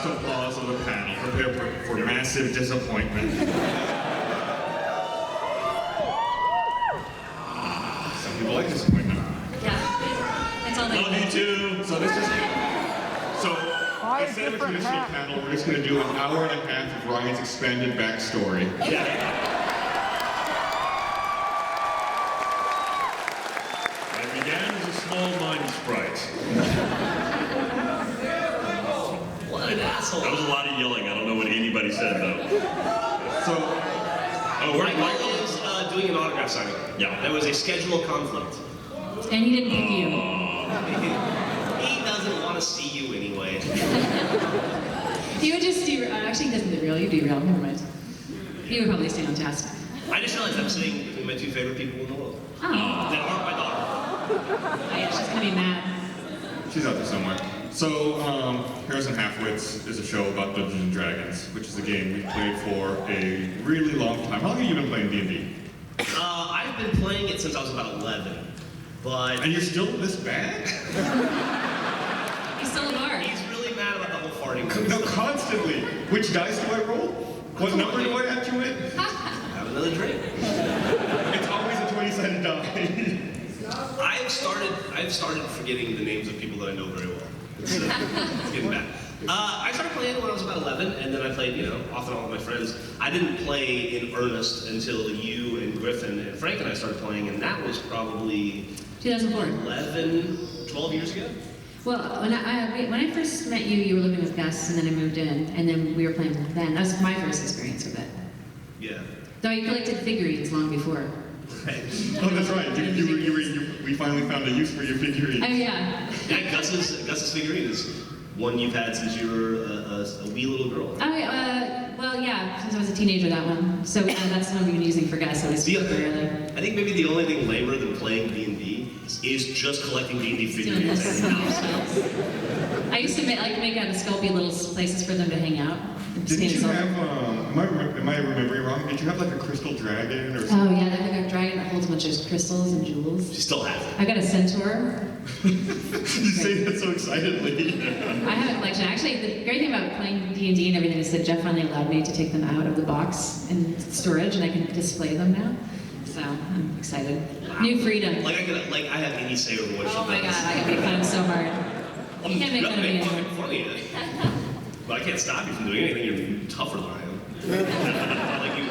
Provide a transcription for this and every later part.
last applause of the panel. Prepare for massive disappointment. Some people like disappointment. Yeah, it's all they Love you too. So this is instead of a traditional panel, we're just going to do an hour and a half of Ryan's expanded backstory. Okay. I began as a small mine sprite. What an asshole. That was a lot of yelling. I don't know what anybody said though. So, Michael is doing an autograph signing. Yeah. There was a schedule conflict. And he didn't pick you. He doesn't want to see you anyway. He would just actually he doesn't derail, you derail, never mind. He would probably stay on task. I just realized I'm sitting between my two favorite people in the world. Oh. That aren't my daughter. Oh yeah, she's gonna be mad. she's out there somewhere. So, Heroes and Halfwits is a show about Dungeons and Dragons, which is a game we've played for a really long time. How long have you been playing D&D? I've been playing it since I was about 11. But And you're still this bad? He's still a bard. he's really mad about the whole farting thing. No, constantly. Which dice do I roll? What number do I add to it? Have another drink. It's always a 20-sided die. I've started forgetting the names of people that I know very well. It's getting bad. I started playing when I was about 11, and then I played, off and on with my friends. I didn't play in earnest until you and Griffin and Frank and I started playing, and that was probably 2004. 12 years ago. Well, when I first met you, you were living with Gus, and then I moved in, and then we were playing then. That was my first experience with it. Yeah. Though I collected figurines long before. Right. Oh, that's right. We finally found a use for your figurine. Oh yeah. Yeah, Gus's figurine is one you've had since you were a wee little girl. Oh well yeah, since I was a teenager, that one. So that's the one we've been using for Gus, at least really. I think maybe the only thing lamer than playing D&D is just collecting D&D Doing figurines. this. I used to make out of Sculpey little places for them to hang out. Didn't you have, am I remembering wrong? Did you have like a crystal dragon or something? Oh yeah, they have a dragon that holds a bunch of crystals and jewels. She still has it. I got a centaur. You say that so excitedly. I have a collection. Actually, the great thing about playing D&D and everything is that Jeff finally allowed me to take them out of the box in storage, and I can display them now. So I'm excited. Wow. New freedom. I have any say over what she does. Oh my god, I can make fun of him so hard. You can't make fun of me fucking anymore. funny. But I can't stop you from doing anything. You're tougher than I am.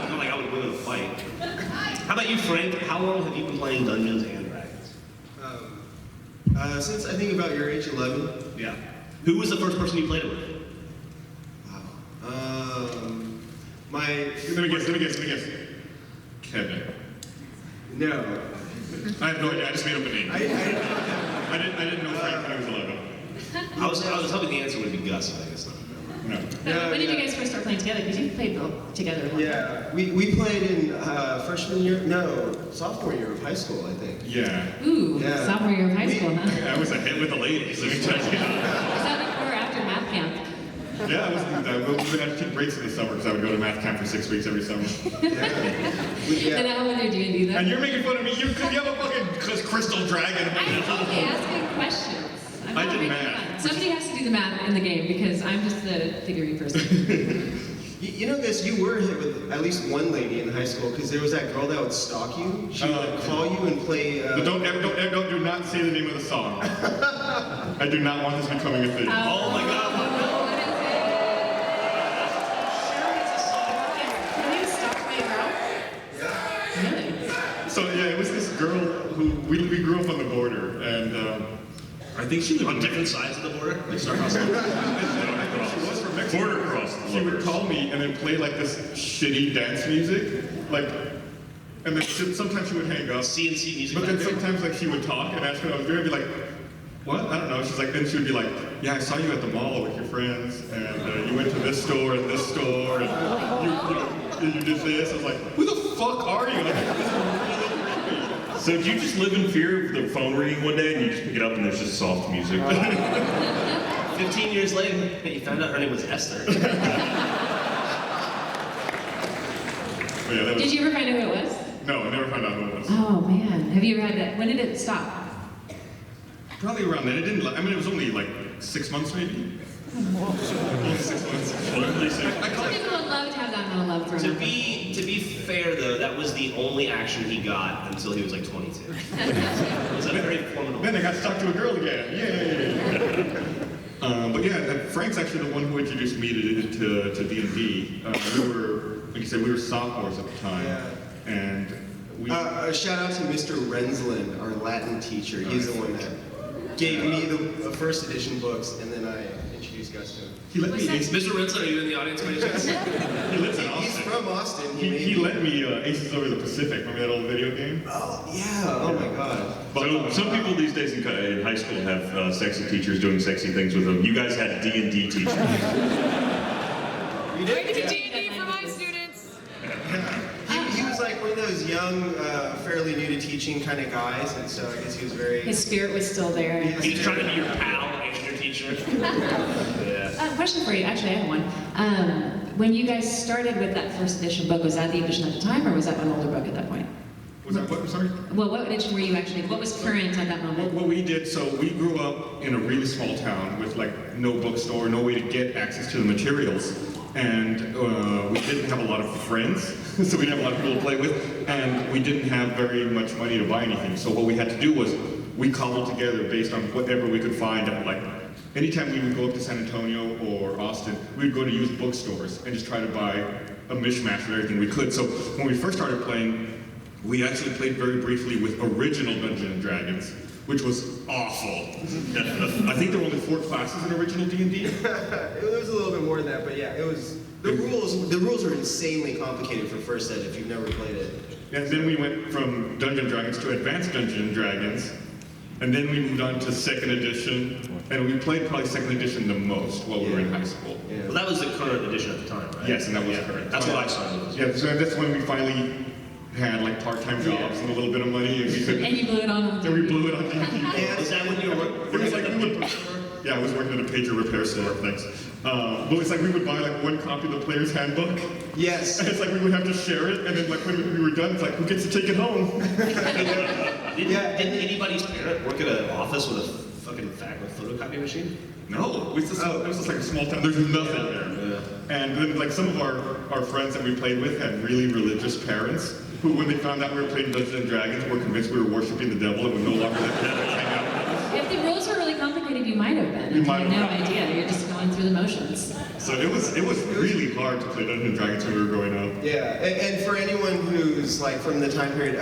Not like I would win a fight. How about you, Frank? How long have you been playing Dungeons and Dragons? Since I think about your age, 11. Yeah. Who was the first person you played it with? Let me guess. Kevin. No. I have no idea. I just made up a name. I didn't know Frank when I was 11. I was hoping the answer would be Gus, but I guess not. No. When did you guys first start playing together? Because you played together a lot. Yeah, we played in sophomore year of high school, I think. Yeah. Ooh, Yeah. sophomore year of high school, huh? I was a hit with the ladies, let me tell you. Was that before or after math camp? Yeah, we would have to take breaks in the summer because I would go to math camp for 6 weeks every summer. Then how would you do that? And you're making fun of me. You have a fucking crystal dragon. I'm only asking questions. I'm I not did making math. fun. Somebody has to do the math in the game because I'm just the figurine person. You know, guys, you were hit with at least one lady in high school because there was that girl that would stalk you. She would call you and play. But do not say the name of the song. I do not want this becoming a thing. Oh my god. What is it? Can you stalk my girl? Really? So yeah, it was this girl who we grew up on the border, and I think she lived On different sides of the border? Like Star Wars? She was from Mexico. Border cross. She would call me and then play like this shitty dance music, and then sometimes she would hang up. CNC music. But then back there? sometimes like she would talk and ask what I was doing. I'd be like, what? I don't know. She's like, then she would be like, yeah, I saw you at the mall with your friends, and you went to this store and this store, and you did this. I was like, who the fuck are you? So do you just live in fear of the phone ringing one day and you just pick it up and there's just soft music? 15 years later, you found out her name was Esther. But yeah, that was, Did you ever find out who it was? no, I never found out who it was. Oh man, have you ever had that? When did it stop? Probably around then. It didn't. I mean, it was only like 6 months maybe. Only 6 months. Only six. I call Some it. people would love to have that amount of love thrown To at them. be fair though, that was the only action he got until he was like 22. It was a very formidable. Then I got to talk to a girl again. Yay! But yeah, Frank's actually the one who introduced me to D&D. We were, like you said, we were sophomores at the time, Yeah. and we. A shout out to Mr. Rensland, our Latin teacher. He's the one that gave me the first edition books, and then I introduced Gus to him. He let me. What's Mr. Rinsler, are you in the audience by any chance? He lives in He's Austin. from Austin. He let me Aces Over the Pacific. Remember that old video game? Oh yeah! Oh my God. So some people these days in high school have sexy teachers doing sexy things with them. You guys had D&D teachers. You Way to did? be Yeah. D&D for my students. He was like one of those young, fairly new to teaching kind of guys, and so I guess he was very. His spirit was still there. He was trying to be your pal and your teacher. Yeah. Question for you. Actually, I have one. When you guys started with that first edition book, was that the edition at the time, or was that an older book at that point? Was that what? Sorry. Well, what edition were you actually? What was current at that moment? What we did, so we grew up in a really small town with like no bookstore, no way to get access to the materials, and we didn't have a lot of friends, so we didn't have a lot of people to play with, and we didn't have very much money to buy anything. So what we had to do was we cobbled together based on whatever we could find at like. Anytime we would go up to San Antonio or Austin, we'd go to used bookstores and just try to buy a mishmash of everything we could. So when we first started playing, we actually played very briefly with original Dungeons & Dragons, which was awful. I think there were only 4 classes in original D&D. It was a little bit more than that, but yeah, it was. The rules are insanely complicated for first ed if you've never played it. And then we went from Dungeons & Dragons to Advanced Dungeons & Dragons. And then we moved on to 2nd edition. And we played probably 2nd edition the most while we were in high school. Yeah. Well, that was the current edition at the time, right? Yes, and that was Yeah. correct. That's what I started. Yeah, so that's when we finally had like part-time jobs and a little bit of money, and we could. And you blew it on. And we blew it on D&D. And Is that when you were It was like we would. Yeah, I was working at a pager repair store. Thanks. But it's like we would buy like 1 copy of the player's handbook, yes. and it's like we would have to share it, and then like when we were done, it's like who gets to take it home? Didn't anybody's parent work at an office with a fucking photocopy machine? No, it was just like a small town. There's nothing there. And then like some of our friends that we played with had really religious parents who, when they found out we were playing Dungeons and Dragons, were convinced we were worshiping the devil and would no longer let us hang out. If the rules were really complicated, you might have been. You You might had no have been. idea. You're just going through the motions. So it was really hard to play Dungeons and Dragons when we were growing up. Yeah, and for anyone who's like from the time period,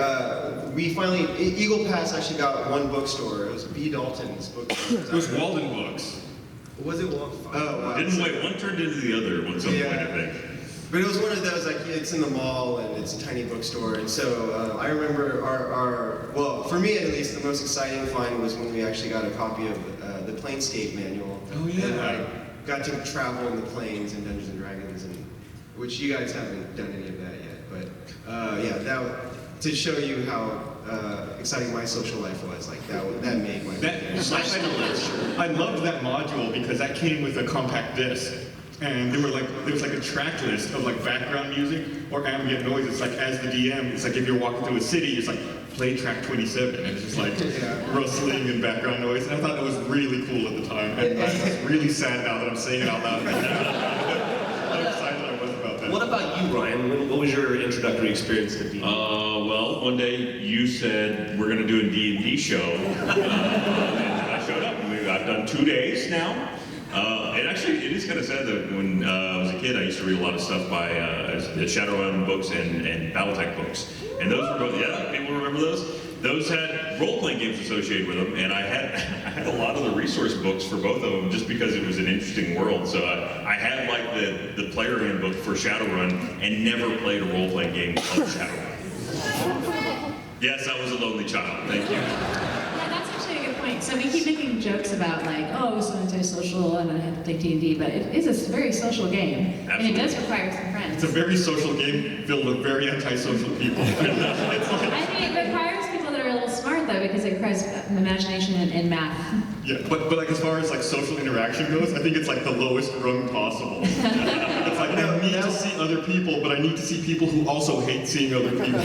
we finally, Eagle Pass actually got one bookstore. It was B. Dalton's bookstore. It was Walden Books. Was it one? Oh, wow. Didn't wait, one turned into the other at some point, I think. But it was one of those, like, it's in the mall and it's a tiny bookstore. And so I remember well, for me at least, the most exciting find was when we actually got a copy of the Planescape manual. Oh, yeah. And I got to travel in the planes and Dungeons and Dragons, which you guys haven't done any of that yet. But yeah, to show you how exciting my social life was, like that made my weekend. I loved that module because that came with a compact disc. And there was like a track list of like background music or ambient noise. It's like as the DM, it's like if you're walking through a city, it's like play track 27, and it's just like rustling and background noise. And I thought it was really cool at the time, and I'm really sad now that I'm saying it out loud. How excited I was about that. What about you, Ryan? What was your introductory experience to D&D? Well, one day you said we're gonna do a D&D show, and I showed up. I've done 2 days now. And actually, it is kind of sad that when I was a kid, I used to read a lot of stuff by Shadowrun books and Battletech books. And those were both, people remember those? Those had role-playing games associated with them, and I had a lot of the resource books for both of them just because it was an interesting world. So I had like the player handbook for Shadowrun and never played a role-playing game of Shadowrun. Yes, I was a lonely child. Thank you. Yeah, that's actually a good point. So we keep making jokes about like, oh, so antisocial, and I have to play D&D, but it is a very social game, and it does require some friends. It's a very social game filled with very antisocial people. It's like, I think it requires people that are a little smart though, because it requires imagination and math. yeah, but like as far as like social interaction goes, I think it's like the lowest rung possible. It's like I need to see other people, but I need to see people who also hate seeing other people.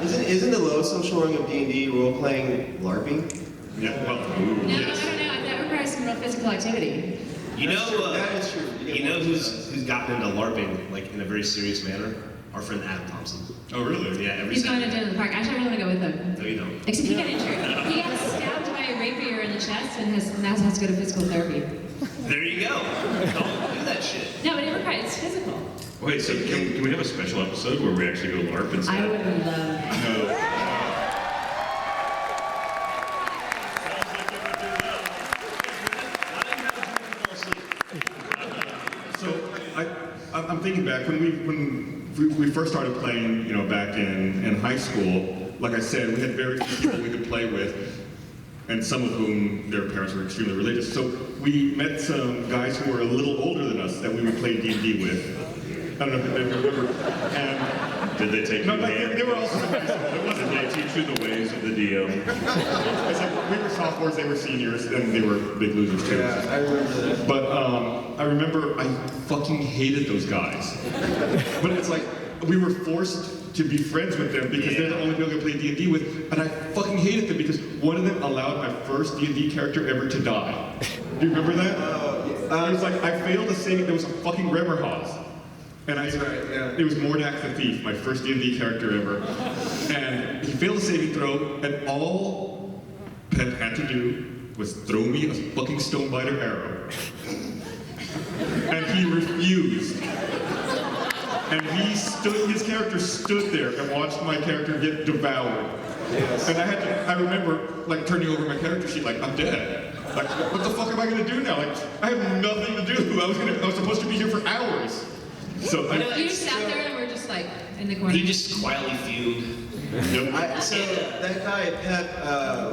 Isn't the lowest social rung of D&D role-playing LARPing? Yeah, well, No, yes. I don't know. That requires some real physical activity. You know, That is true. you know who's gotten into LARPing like in a very serious manner? Our friend Adam Thompson. Oh, really? Yeah, every He's going to Saturday. do it in the park. Actually, I really want to go with him. No, you don't. Except he got injured. He got stabbed by a rapier in the chest and now has to go to physical therapy. There you go. Don't do that shit. No, but it requires, it's physical. Wait, so can we have a special episode where we actually go LARP instead? I would love that. No. So I'm thinking back when we first started playing, you know, back in high school. Like I said, we had very few people we could play with, and some of whom their parents were extremely religious. So we met some guys who were a little older than us that we would play D&D with. I don't know if they remember. And Did they take no, you like, hand? they were also. It wasn't Did they teach you the ways of the DM? It's like we were sophomores, they were seniors, and they were big losers too. Yeah, I remember that. But I remember I fucking hated those guys. But it's like we were forced to be friends with them because they're the only people I could play D&D with, and I fucking hated them because one of them allowed my first D&D character ever to die. Do you remember that? It was like I failed to save. There was a fucking Remmerhaus. And That's right, yeah. It was Mordak the Thief, my first D&D character ever. And he failed a saving throw, and all Pep had to do was throw me a fucking Stonebiter arrow. And he refused. And his character stood there and watched my character get devoured. Yes. And I remember like turning over my character sheet like, I'm dead. Like, what the fuck am I gonna do now? Like, I have nothing to do. I was supposed to be here for hours. So You just sat there and we're just like in the corner. He just quietly fumed. So that guy, Pep,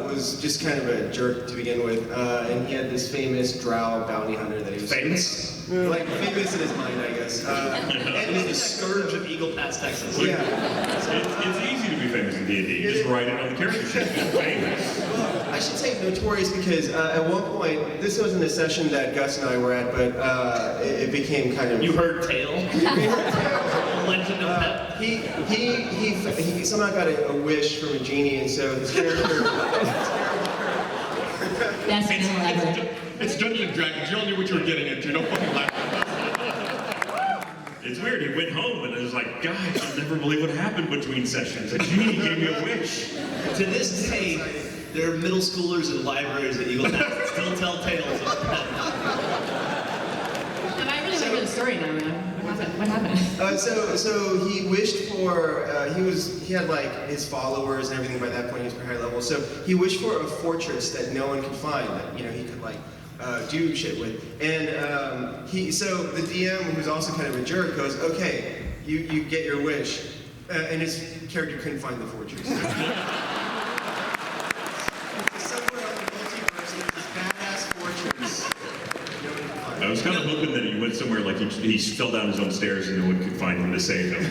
was just kind of a jerk to begin with, and he had this famous drow bounty hunter that he was Famous? like famous in his mind, I guess. And he's the scourge of Eagle Pass, Texas. Yeah. It's easy to be famous in D&D. You just write it on the character sheet. Famous. Well, I should say notorious because at one point, this wasn't a session that Gus and I were at, but it became kind of. You heard tale? Legend of Pep. He somehow got a wish from a genie, and so his character. Best meal ever. it's Dungeons and Dragons. You all knew what you were getting into. Don't fucking laugh. It's weird. He went home and it was like, guys, you'll never believe what happened between sessions. A genie gave me a wish. To this day, there are middle schoolers in libraries at Eagle Pass that still tell tales of Pep. And I really want to hear the story now, man. What happened? So he wished for he had like his followers and everything by that point. He was pretty high level. So he wished for a fortress that no one could find, that he could like do shit with. And so the DM, who's also kind of a jerk, goes, okay, you get your wish, and his character couldn't find the fortress. Somewhere on the multiverse, there's this badass fortress. No one can find. I was kind of hoping that he went somewhere like he fell down his own stairs and no one could find him to save him.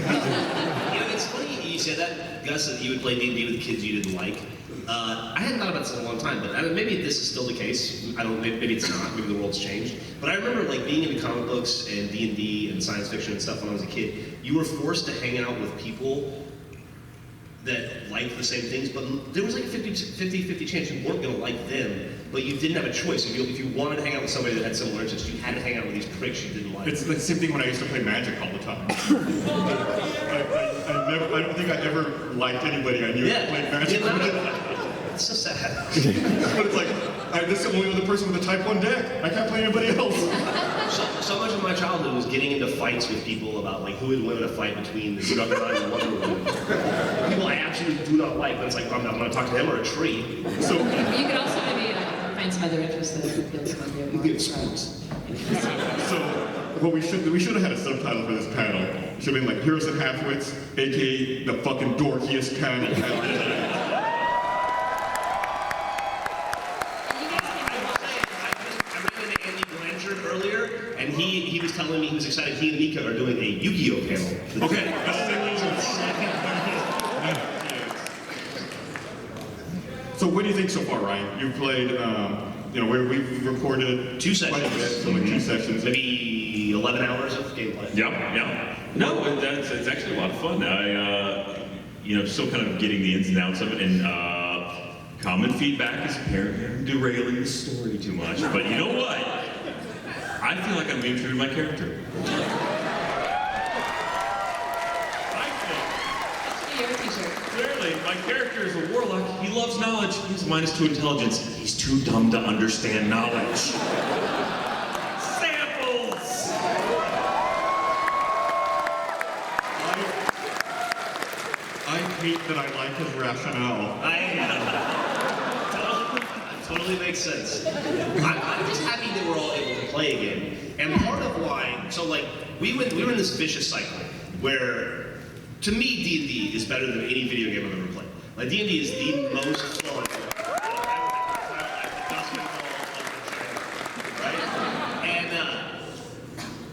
It's funny you said that, Gus, that you would play D&D with the kids you didn't like. I hadn't thought about this in a long time, but maybe this is still the case. I don't. Maybe it's not. Maybe the world's changed. But I remember like being into comic books and D&D and science fiction and stuff when I was a kid. You were forced to hang out with people that liked the same things, but there was like a 50-50 chance you weren't going to like them, but you didn't have a choice. If you wanted to hang out with somebody that had similar interests, you had to hang out with these pricks you didn't like. It's the same thing when I used to play Magic all the time. I don't think I ever liked anybody I knew that played Magic. It's so sad. But it's like, this is the only other person with a Type 1 deck. I can't play anybody else. So much of my childhood was getting into fights with people about like who would win in a fight between the Juggernaut and Wonder Woman. People I absolutely do not like, but it's like, I'm going to talk to him or a tree. So, You could also maybe find some other interests that appeal to you. You get sports. so what we should have had a subtitle for this panel. It should have been like Heroes and Halfwits, aka the fucking dorkiest panel ever. And he was telling me he was excited. He and Mika are doing a Yu-Gi-Oh panel. Okay. So what do you think so far, Ryan? You've played, we've recorded 2 sessions. quite a bit, so like 2 sessions. Maybe 11 hours of gameplay. Yeah. No, it's actually a lot of fun. Still kind of getting the ins and outs of it, and common feedback is apparently I'm derailing the story too much. But you know what? I feel like I'm being true to my character. I think, Your t-shirt. clearly, my character is a warlock. He loves knowledge. He's -2 intelligence. He's too dumb to understand knowledge. Samples! I hate that I like his rationale. Totally makes sense. I'm just happy that we're all able to play again. And part of why, so like, we were in this vicious cycle where, to me, D&D is better than any video game I've ever played. Like, D&D is the most fun.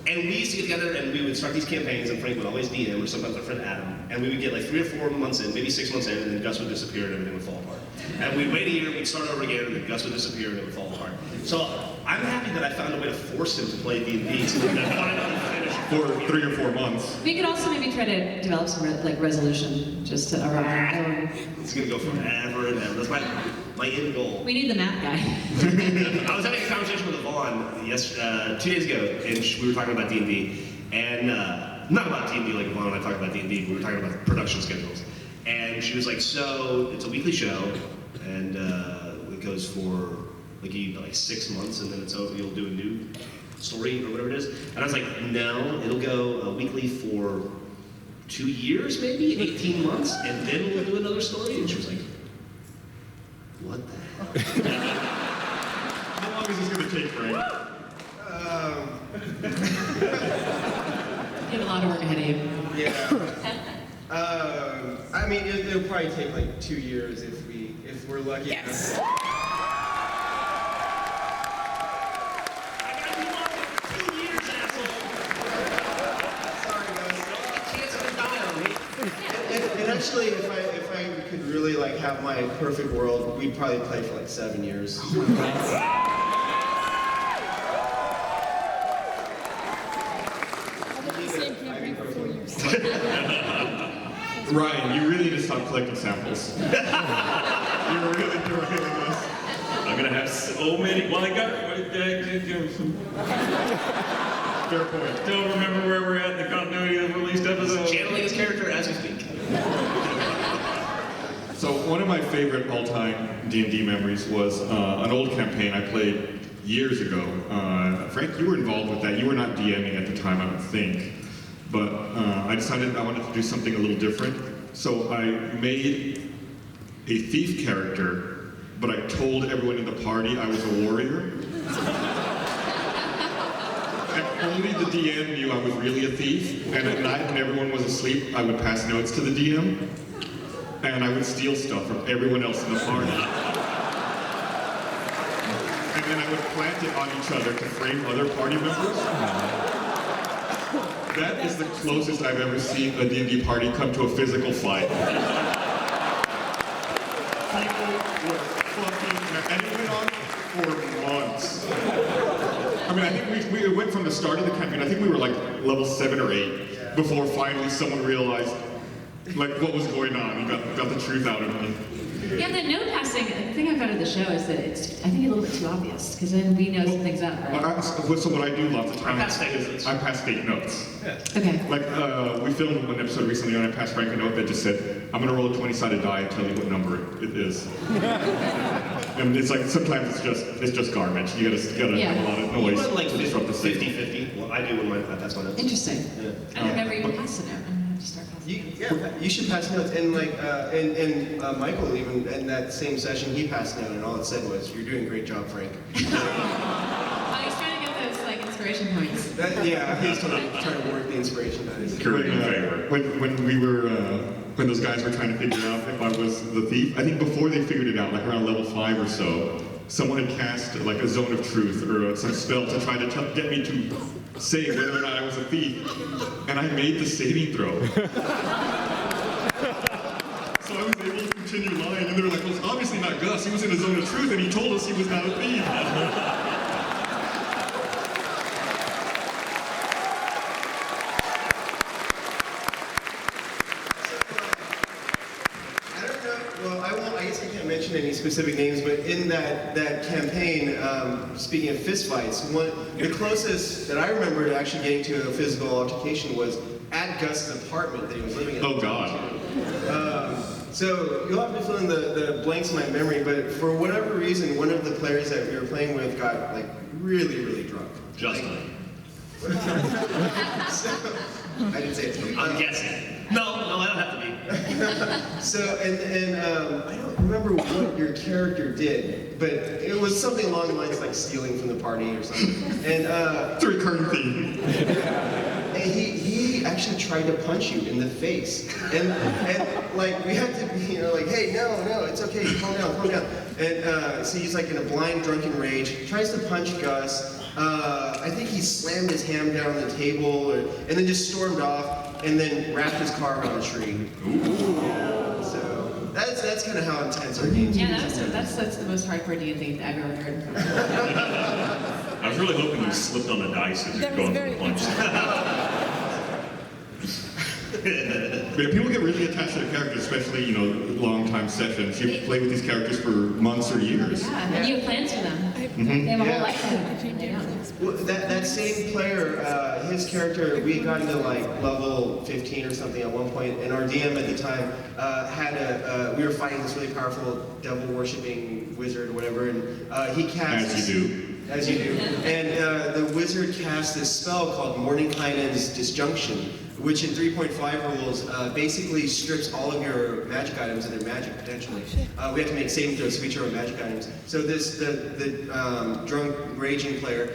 And we used to get together and we would start these campaigns, and Frank would always DM, or sometimes our friend Adam, and we would get like 3 or 4 months in, maybe 6 months in, and then Gus would disappear and everything would fall apart. And we'd wait a year, we'd start over again, and then Gus would disappear and it would fall apart. So I'm happy that I found a way to force him to play D&D, so we could finally finish For 3 or 4 months. We could also maybe try to develop some resolution just to our own. It's gonna go forever and ever. That's my end goal. We need the map guy. I was having a conversation with Yvonne 2 days ago, and we were talking about D&D, and not about D&D like Yvonne and I talked about D&D, we were talking about production schedules. And she was like, so it's a weekly show, and it goes for like 6 months, and then it's over, you'll do a new story or whatever it is. And I was like, no, it'll go weekly for 2 years, maybe 18 months, and then we'll do another story. And she was like, what the hell? How long is this going to take, Frank? You have a lot of work ahead of you. Yeah. I mean, it'll probably take like 2 years if we're lucky. Yes. And actually, if I could really like have my perfect world, we'd probably play for like 7 years. Ryan, you really need to stop collecting samples. You're really doing this. I'm gonna have so many. Well, I got. Fair point. Don't remember where we're at in the continuity of the released episode. Channeling his character as we speak. So one of my favorite all-time D&D memories was an old campaign I played years ago. Frank, you were involved with that. You were not DMing at the time, I don't think. But I decided I wanted to do something a little different. So I made a thief character, but I told everyone in the party I was a warrior. And only the DM knew I was really a thief. And at night when everyone was asleep, I would pass notes to the DM. And I would steal stuff from everyone else in the party. And then I would plant it on each other to frame other party members. That is the closest I've ever seen a D&D party come to a physical fight. People were fucking, and it went on for months. I mean, I think we went from the start of the campaign, I think we were like level 7 or 8, before finally someone realized like what was going on and got the truth out of me. Yeah, the note passing, the thing I found of the show is that it's, I think, a little bit too obvious, because then we know some things up, right? So what I do lots of times I pass fake notes. I pass fake notes. Okay. Like, we filmed one episode recently and I passed Frank a note that just said, I'm gonna roll a 20-sided die and tell you what number it is. And it's like, sometimes it's just garbage. You gotta Yeah. have a lot of You noise run like to disrupt the scene. 50-50. Well, I do when I pass my notes. Interesting. Yeah. I don't remember even passing it. I'm gonna have to start passing it. You should pass notes, and like, and Michael even in that same session he passed note, and all it said was, "You're doing a great job, Frank." I was trying to get those like inspiration points. Yeah, he's trying to work the inspiration out of it. Current in favor. When we were, when those guys were trying to figure out if I was the thief, I think before they figured it out, like around level 5 or so, someone had cast like a zone of truth or some spell to try to get me to say whether or not I was a thief, and I made the saving throw. So I was able to continue lying, and they were like, well, it's obviously not Gus, he was in a zone of truth, and he told us he was not a thief. I guess I can't mention any specific names, but in that campaign, speaking of fistfights, the closest that I remember to actually getting to a physical altercation was at Gus's apartment that he was living in. Oh God. So you'll have to fill in the blanks in my memory, but for whatever reason, one of the players that we were playing with got like really, really drunk. Justin. So, I didn't say it. I'm guessing. No, I don't have to be. So, and I don't remember what your character did, but it was something along the lines of like stealing from the party or something. And It's a recurring theme. and he actually tried to punch you in the face. And like we had to be, like, hey, no, it's okay, calm down. And so he's like in a blind, drunken rage, tries to punch Gus. I think he slammed his hand down on the table, and then just stormed off, and then wrapped his car around a tree. So that's kind of how intense our games Yeah, are. that's the most hardcore D&D I've ever heard. I was really hoping you slipped on the dice as you're going for the punch. But people get really attached to their characters, especially, long time sessions. You play with these characters for months or years. Yeah, and you have plans for them. They have a whole life ahead of them. Well, that same player, his character, we had gotten to like level 15 or something at one point, and our DM at the time we were fighting this really powerful devil-worshipping wizard or whatever, and he cast... As you do. As you do. And the wizard cast this spell called Mordenkainen's Disjunction, which in 3.5 rules basically strips all of your magic items of their magic potentially. We have to make saving throws to each of our magic items. So the drunk raging player,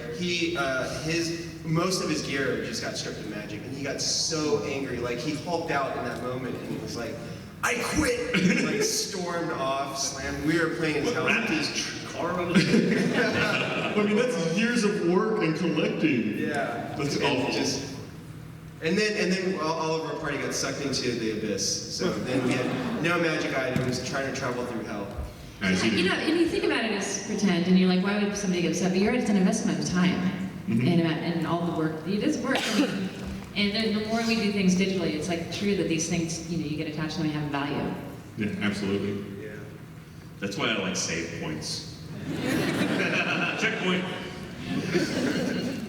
most of his gear just got stripped of magic, and he got so angry, like he hulked out in that moment, and he was like, "I quit!" And he, like stormed off, slammed. We were playing his house. Wrapped his car around the tree. I mean, that's years of work and collecting. Yeah. That's And awful. And then all of our party got sucked into the abyss. So then we had no magic items, trying to travel through hell. As you do. And you think about it as pretend, and you're like, why would somebody get upset? But it's an investment of time and all the work. It is work. And then the more we do things digitally, it's like true that these things, you get attached to them and have value. Yeah, absolutely. Yeah. That's why I like save points. Checkpoint.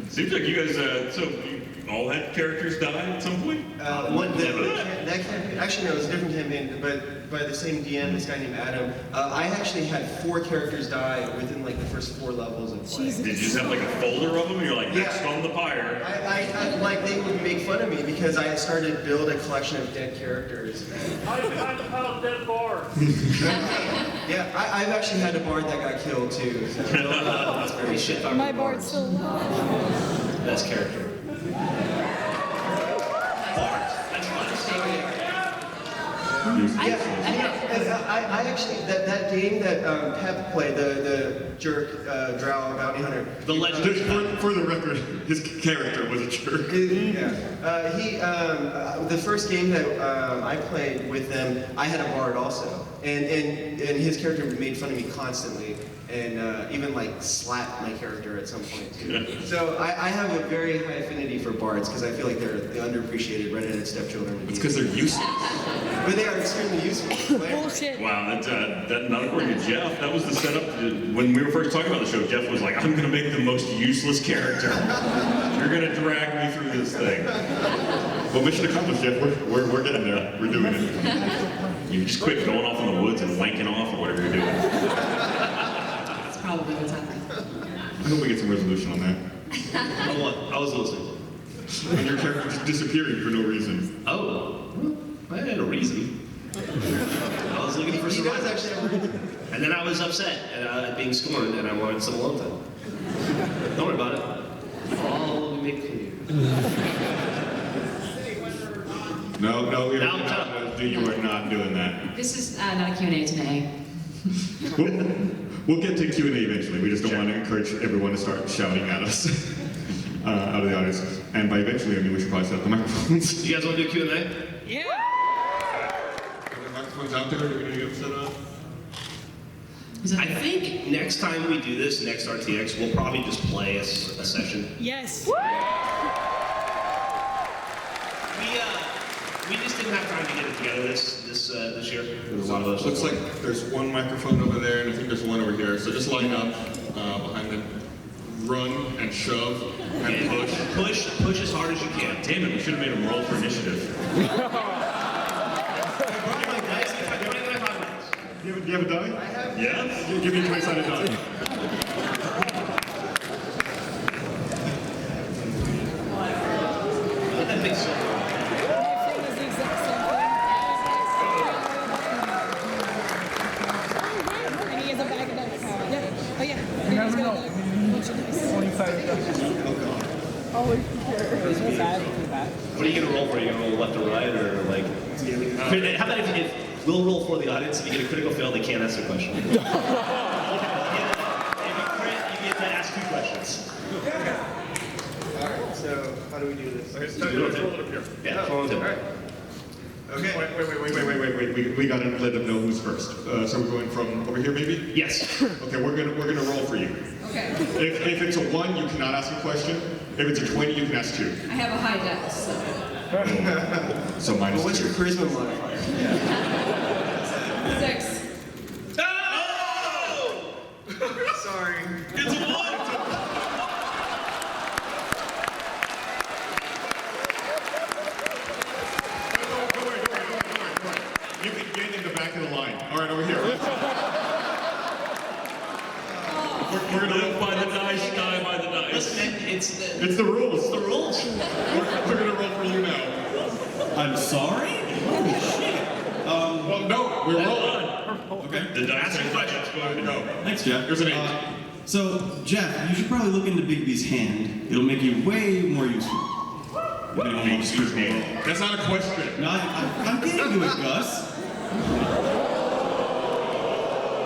Seems like you guys, so you all had characters die at some point? That campaign, actually no, it was a different campaign, but by the same DM, this guy named Adam. I actually had 4 characters die within like the first 4 levels of play. Did you just have like a folder of them and you're like, next Yeah. on the pyre? I like they would make fun of me because I had started to build a collection of dead characters. I found dead bars. Yeah, I've actually had a bard that got killed too. So that's very shit. My board's still alive. Best character. Bart. That's fun. I actually that game that Pep played, the jerk drow bounty hunter. The legend. Just for the record, his character was a jerk. The first game that I played with them, I had a bard also, and his character made fun of me constantly, and even like slapped my character at some point too. So I have a very high affinity for bards because I feel like they're the underappreciated redheaded stepchildren. It's because they're useless. But they are extremely useful. Bullshit. Wow, that not according to Jeff. That was the setup. When we were first talking about the show, Jeff was like, I'm going to make the most useless character. You're going to drag me through this thing. Well, mission accomplished, Jeff. We're getting there. We're doing it. You just quit going off in the woods and wanking off or whatever you're doing. That's probably what's happening. I hope we get some resolution on that. I was listening. And your character just disappearing for no reason. Oh, well, I had a reason. I was looking for He some does items. actually have a reason. And then I was upset at being scorned, and I wanted some alone time. Don't worry about it. I'll make clear. No, we Now, you are not doing that. This is not a Q&A today. We'll get to Q&A eventually. We just don't want to encourage everyone to start shouting at us out of the audience. And by eventually, I mean we should probably set up the microphones. You guys want to do Q&A? Yeah. Are the microphones out there? Are we going to get set up? I think next time we do this, next RTX, we'll probably just play a session. Yes. We just didn't have time to get it together this year. There was a lot of those. Looks like there's one microphone over there, and I think there's one over here. So just line up behind them. Run and shove and push. Push as hard as you can. Damn it, we should have made him roll for initiative. Do you have a die? Yeah? Give me a 20-sided die. That big silver. And he has a bag of dice. Yeah. Oh yeah. And he's got a bunch of dice. 25 Always prepared. What are you gonna roll for? Are you gonna roll left or right, or like? How about if we'll roll for the audience? If you get a critical fail, they can't ask a question. If you crit, you get to ask 2 questions. Alright, so how do we do this? Let's roll it up here. Yeah, follow them. Alright. Okay. Wait. We gotta let them know who's first. So we're going from over here, maybe? Yes. Okay, we're gonna roll for you. Okay. If it's a 1, you cannot ask a question. If it's a 20, you can ask 2. I have a high dex, so. So minus Well, what's 2. your charisma modifier? 6. Oh! Sorry. It's a 1! Don't worry. You can get in the back of the line. All right, over here. We're gonna Live by the dice, die by the dice. Listen, It's the rules. it's the rules. We're gonna roll for you now. I'm sorry? Well, no, we're rolling. Okay. The dice Ask your questions. Go ahead, go. Thanks, Jeff. Here's an 8. So, Jeff, you should probably look into Bigby's hand. It'll make you way more useful. Bigby's hand. That's not a question. No, I'm getting to it, Gus.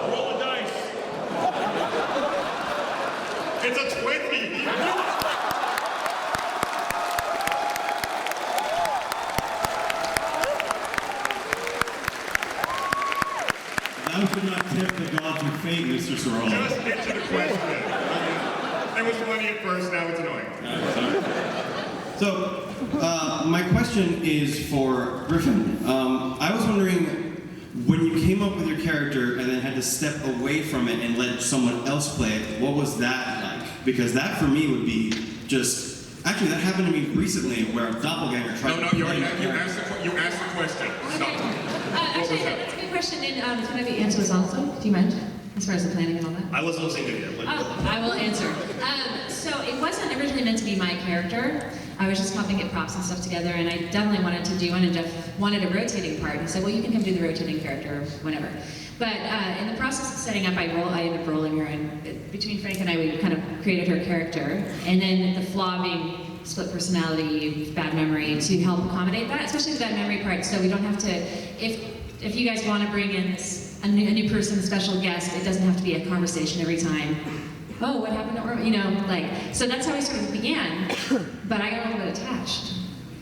Roll the dice. It's a 20. Thou could not tempt the gods with fate, Mr. Sorrell. Just get to the question. It was funny at first, now it's annoying. So, my question is for Griffin. I was wondering, when you came up with your character and then had to step away from it and let someone else play it, what was that like? Because that for me would be just... Actually, that happened to me recently where a doppelganger tried No, to you play my asked character. the question. Stop. Actually, that's a good question, and can I be answer this also? Do you mind? As far as the planning and all that? I wasn't listening to you. I will answer. So it wasn't originally meant to be my character. I was just helping get props and stuff together, and I definitely wanted to do one, and Jeff wanted a rotating part. He said, well, you can come do the rotating character whenever. But in the process of setting up, I ended up rolling her, and between Frank and I, we kind of created her character. And then the flaw being split personality, bad memory, to help accommodate that, especially the bad memory part, so we don't have to, if you guys want to bring in a new person, a special guest, it doesn't have to be a conversation every time. Oh, what happened to Orma? You know, like, so that's how we sort of began, but I got a little bit attached.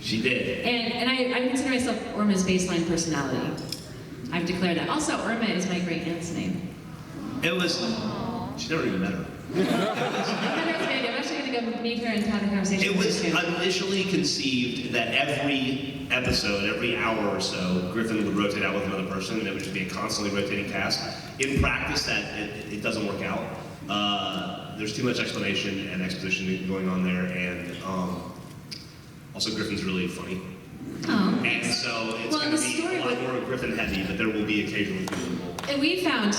She did. And I consider myself Orma's baseline personality. I've declared that. Also, Orma is my great aunt's name. It was. She never even met her. I'm actually going to go meet her and have a conversation It with was her soon. initially conceived that every episode, every hour or so, Griffin would rotate out with another person, and it would just be a constantly rotating cast. In practice, it doesn't work out. There's too much explanation and exposition going on there, and also Griffin's really funny. Oh. And so it's Well, going the to be story a lot would- more Griffin heavy, but there will be occasional people. And we found,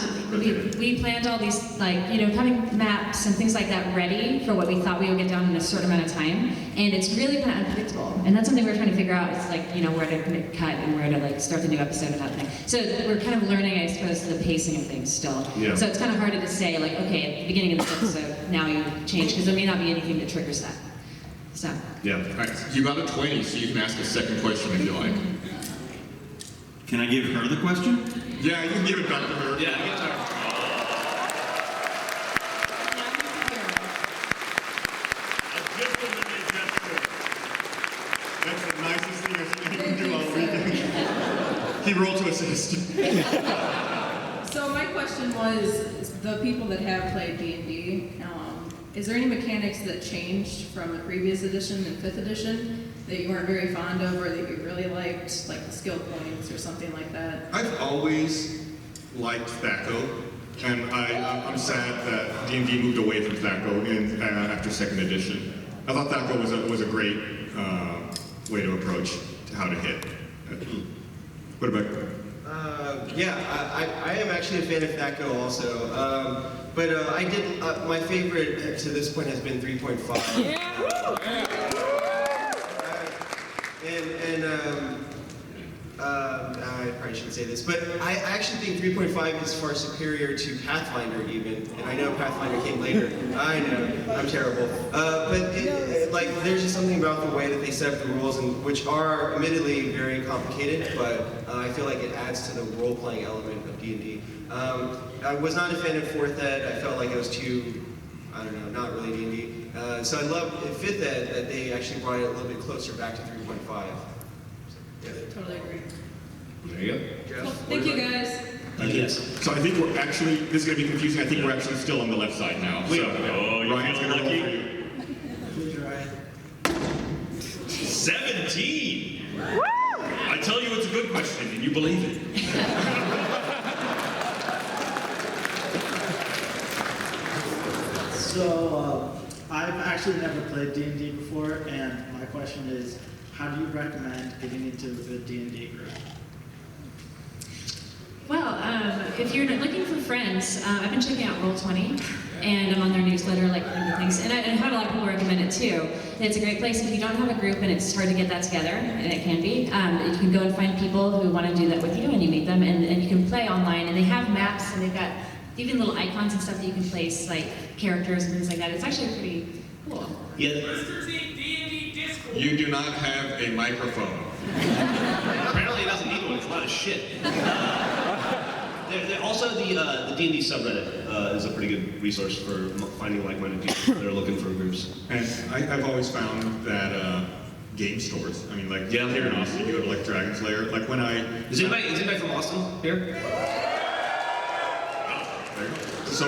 we planned all these, like, having maps and things like that ready for what we thought we would get done in a certain amount of time, and it's really kind of unpredictable. And that's something we're trying to figure out, is like, where to cut and where to, like, start the new episode and that thing. So we're kind of learning, I suppose, the pacing of things still. Yeah. So it's kind of hard to say, like, okay, at the beginning of this episode, now you change, because there may not be anything that triggers that. So. Yeah. All right, you got a 20, so you can ask a second question if you like. Can I give her the question? Yeah, you can give it back to her. Yeah, get her. That's the nicest thing I've seen him do all weekend. He rolled to assist. So my question was, the people that have played D&D, Is there any mechanics that changed from the previous edition and 5th edition that you weren't very fond of or that you really liked, like the skill points or something like that? I've always liked THAC0, and I'm sad that D&D moved away from THAC0 after 2nd edition. I thought THAC0 was a great way to approach how to hit. What about you? Yeah, I am actually a fan of THAC0 also. But I did, my favorite to this point has been 3.5. Yeah! I probably shouldn't say this, but I actually think 3.5 is far superior to Pathfinder even, and I know Pathfinder came later. I know, I'm terrible. But like, there's just something about the way that they set up the rules, and which are admittedly very complicated, but I feel like it adds to the role-playing element of D&D. I was not a fan of 4th Ed. I felt like it was too, I don't know, not really D&D. So I love in 5th Ed that they actually brought it a little bit closer back to 3.5. Yeah. Totally agree. There you go. Jeff, Well, what thank you about- guys. Yes. So I think we're actually, this is going to be confusing, I think we're actually still on the left side now. We So, are. Oh, you Ryan's feel going to roll lucky? for you. 17! I tell you it's a good question, and you believe it. So, I've actually never played D&D before, and my question is, how do you recommend getting into a D&D group? Well, if you're looking for friends, I've been checking out Roll20, and I'm on their newsletter, like one of the things, and I've had a lot of people recommend it too. And it's a great place if you don't have a group and it's hard to get that together, and it can be. You can go and find people who want to do that with you, and you meet them, and you can play online, and they have maps, and they've got even little icons and stuff that you can place, like characters and things like that. It's actually pretty cool. Yeah. You do not have a microphone. Apparently it doesn't need one. It's a lot of shit. Also, the D&D subreddit is a pretty good resource for finding like-minded people that are looking for groups. And I've always found that game stores, I mean, like here in Austin, you go to like Dragon Slayer, like when Is anybody from Austin here? So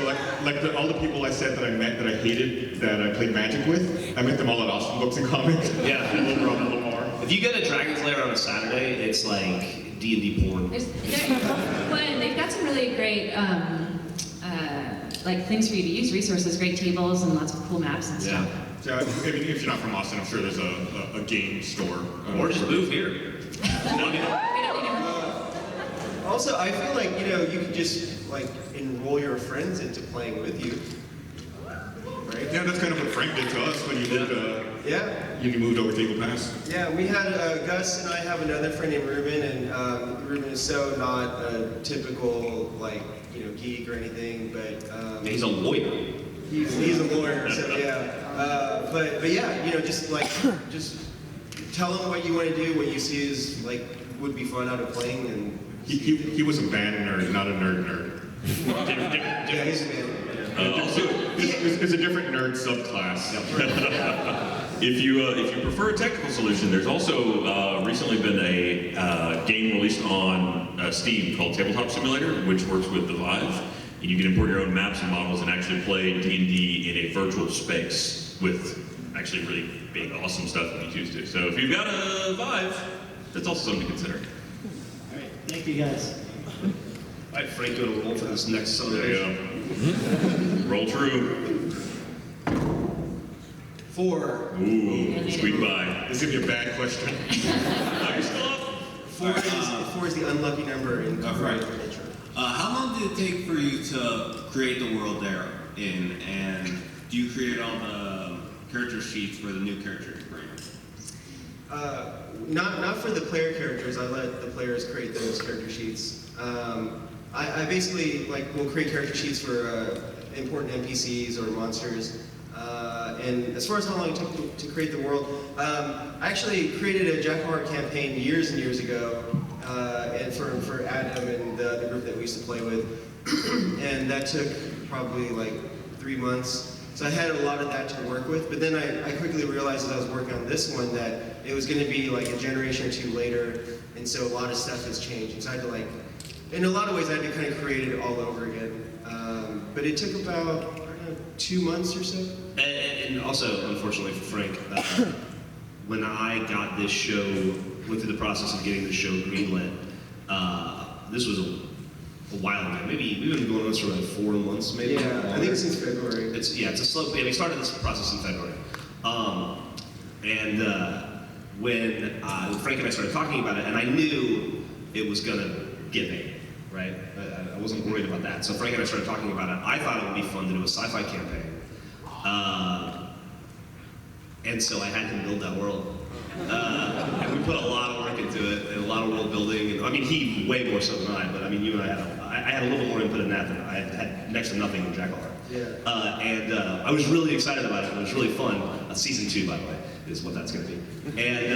all the people I said that I met that I hated that I played Magic with, I met them all at Austin Books and Comics. Yeah. Over on the Lamar. If you go to Dragon's Lair on a Saturday, it's like D&D porn. Well, they've got some really great like things for you to use, resources, great tables, and lots of cool maps and stuff. So I mean, if you're not from Austin, I'm sure there's a game store. Or just move here. Also, I feel like, you can just, like, enroll your friends into playing with you. Right? Yeah, that's kind of what Frank did to us when you moved. Yeah. You moved over to Eagle Pass. Yeah, we had, Gus and I have another friend named Ruben, and Ruben is so not a typical, like, geek or anything, but... He's a lawyer. He's a lawyer, so yeah. But yeah, just tell him what you want to do, what you see is, like, would be fun out of playing, and... He was a band nerd, not a nerd. Yeah, he's a man. It's a different nerd subclass. If you prefer a technical solution, there's also recently been a game released on Steam called Tabletop Simulator, which works with the Vive. And you can import your own maps and models and actually play D&D in a virtual space with actually really big, awesome stuff if you choose to. So if you've got a Vive, that's also something to consider. All right, thank you guys. All right, Frank, doing a roll for this next song. There you go. Roll true. 4. Ooh, squeak by. This is gonna be a bad question. Are you still up? 4 is the unlucky number in Right. culture. How long did it take for you to create the world they're in, and do you create all the character sheets for the new characters you bring in? Not for the player characters. I let the players create those character sheets. I basically will create character sheets for important NPCs or monsters. And as far as how long it took to create the world, I actually created a Jack Horror campaign years and years ago, and for Adam and the group that we used to play with, and that took probably 3 months. So I had a lot of that to work with, but then I quickly realized as I was working on this one that it was going to be a generation or two later, and so a lot of stuff has changed. And so I had to in a lot of ways I had to kind of create it all over again. But it took about 2 months or so. And also, unfortunately for Frank, when I got this show, went through the process of getting the show greenlit, this was a while ago. Maybe we've been going on this for like 4 months, maybe. Yeah, I think since February. It's a slow. Yeah, we started this process in February, when Frank and I started talking about it, and I knew it was gonna get made, right? I wasn't worried about that. So Frank and I started talking about it. I thought it would be fun to do a sci-fi campaign, and so I had him build that world. And we put a lot of work into it, and a lot of world building. And I mean, he way more so than I, but I mean, you and I had a little bit more input in that than I had next to nothing in Jackal. Yeah. I was really excited about it. It was really fun. Season 2, by the way, is what that's going to be. And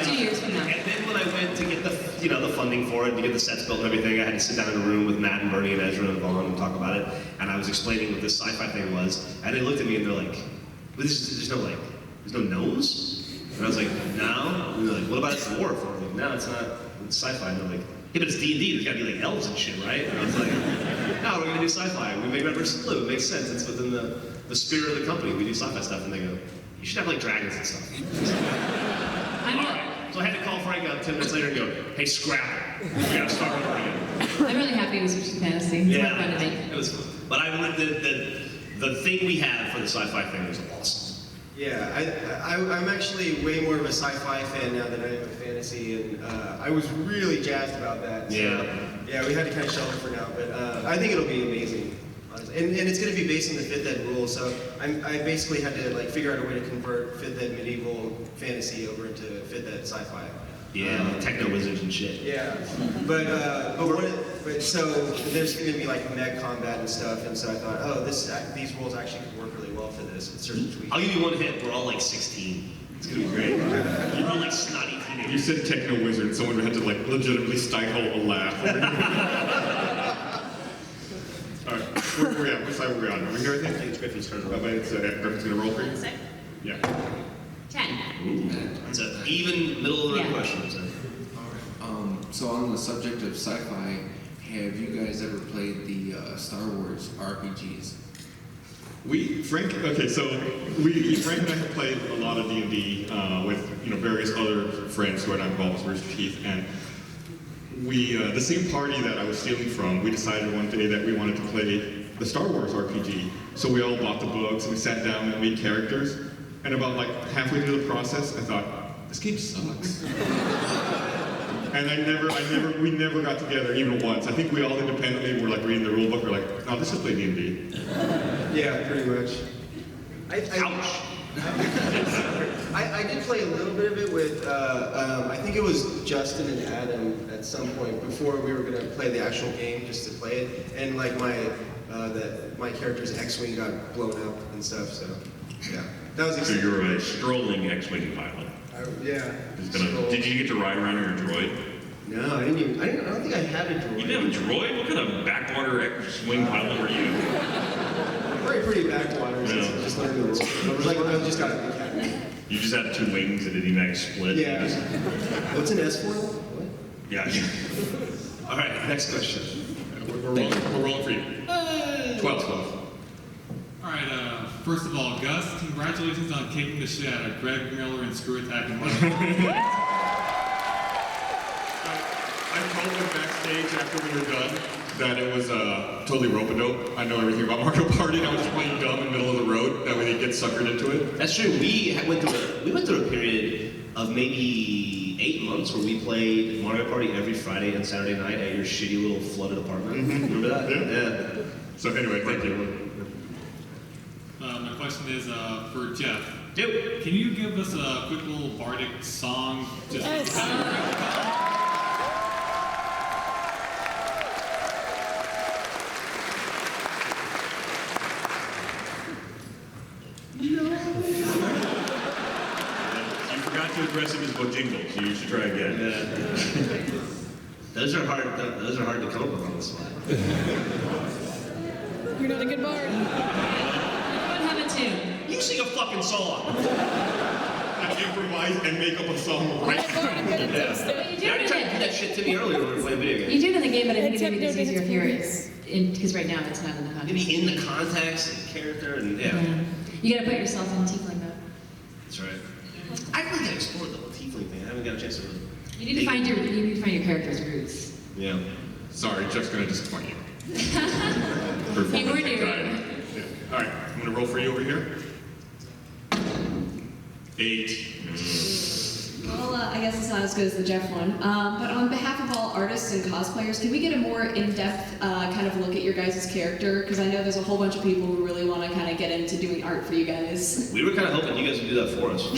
2 years from now. and then when I went to get the funding for it, to get the sets built and everything, I had to sit down in a room with Matt and Bernie and Ezra and Vaughn and talk about it. And I was explaining what this sci-fi thing was, and they looked at me and they're like, "There's no gnomes?" And I was like, "No." And they're like, "What about its dwarf?" And I was like, "No, it's not. It's sci-fi." And they're like, "Yeah, but it's D&D. There's got to be like elves and shit, right?" And I was like, "No, we're gonna do sci-fi. We make Red versus Blue. It makes sense. It's within the spirit of the company. We do sci-fi stuff." And they go, "You should have like dragons and stuff." I'm, All right. So I had to call Frank up 10 minutes later and go, "Hey, scrap it. We gotta start over again." I'm really happy we switched to fantasy. It's more fun to make. It was fun. But the thing we had for the sci-fi thing was awesome. Yeah, I'm actually way more of a sci-fi fan now than I am a fantasy, and I was really jazzed about that. So, yeah, we had to kind of shelve it for now, but I think it'll be amazing. Honestly. And it's going to be based on the 5th Ed rule, so I basically had to like figure out a way to convert 5th Ed medieval fantasy over into 5th Ed sci-fi. Yeah, techno wizards and shit. Yeah, but so there's going to be like mech combat and stuff, and so I thought, oh, these rules actually could work really well for this. With certain tweaks. I'll give you one hint. We're all like 16. It's gonna be great. You're all like snotty teenagers. You said techno wizard, someone had to like legitimately stifle a laugh. All right, where are we at? What side are we on? Are we here? I think It's Griffin's turn. Griffin's gonna roll for you. Yeah. 10. It's an even middle of the road Yeah. question. So. So on the subject of sci-fi, have you guys ever played the Star Wars RPGs? Frank and I have played a lot of D&D with various other friends who are not involved with Rooster Teeth, and we the same party that I was stealing from, we decided one day that we wanted to play the Star Wars RPG. So we all bought the books and we sat down and made characters. And about like halfway through the process, I thought, this game sucks. And we never got together even once. I think we all independently were like reading the rule book. We're like, no, let's just play D&D. Yeah, pretty much. Ouch. I did play a little bit of it with, I think it was Justin and Adam at some point before we were going to play the actual game, just to play it. And like my character's X-Wing got blown up and stuff, so yeah. That was So exciting. you're a strolling X-Wing pilot. Yeah. Did you get to ride around in your droid? No, I don't think I had a droid. You didn't have a droid? What kind of backwater X-Wing pilot were you? Pretty backwater, since Yeah. I just learned the rules. I just got a big cat. You just had 2 wings and an EMAX split. Yeah. You just- What's an S-foil? What? yeah. All right, next question. We're rolling for you. 12. All right, first of all, Gus, congratulations on kicking the shit out of Greg Miller and Screw Attack and Mike. I told them backstage after we were done that it was totally rope-a-dope. I know everything about Mario Party, and I was just playing dumb in the middle of the road. That way they get suckered into it. That's true. We went through a period of maybe 8 months where we played Mario Party every Friday and Saturday night at your shitty little flooded apartment. Remember that? Yeah. So anyway, thank you. My question is for Jeff. Dude. Can you give us a quick little bardic song? Just You forgot to address him as Bojingle, so you should try again. Those are hard. Those are hard to come up with on the spot. You're not a good bard. Everyone have a tune. You sing a fucking song. I improvise and make up a song right now. But you You already tried to do that shit to me earlier when we were playing video games. do it in the game, but I think it maybe just easier if you're because right now it's not in the context. In the context and character and yeah. You gotta put yourself in tiefling mode. That's right. I really gotta explore the whole tiefling thing. I haven't got a chance to really. You need to find your character's roots. Yeah. Sorry, Jeff's gonna disappoint you. You were doing Yeah. All right, I'm gonna roll for you over here. 8. Well, I guess it's not as good as the Jeff one. But on behalf of all artists and cosplayers, can we get a more in-depth kind of look at your guys' character? Because I know there's a whole bunch of people who really want to kind of get into doing art for you guys. We were kind of hoping you guys would do that for us. I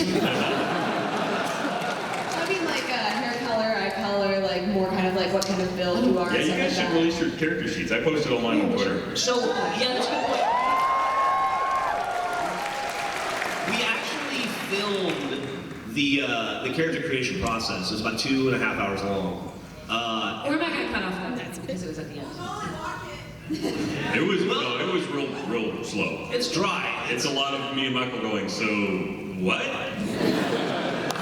mean, like hair color, eye color, like more kind of like what kind of build you are. Yeah, and you stuff guys like should that. release your character sheets. I posted online on Twitter. So, yeah, that's a good point. We actually filmed the character creation process. It was about 2.5 hours long. We're not gonna cut off that because it was at the end. It was real slow. It's dry. It's a lot of me and Michael going, so what?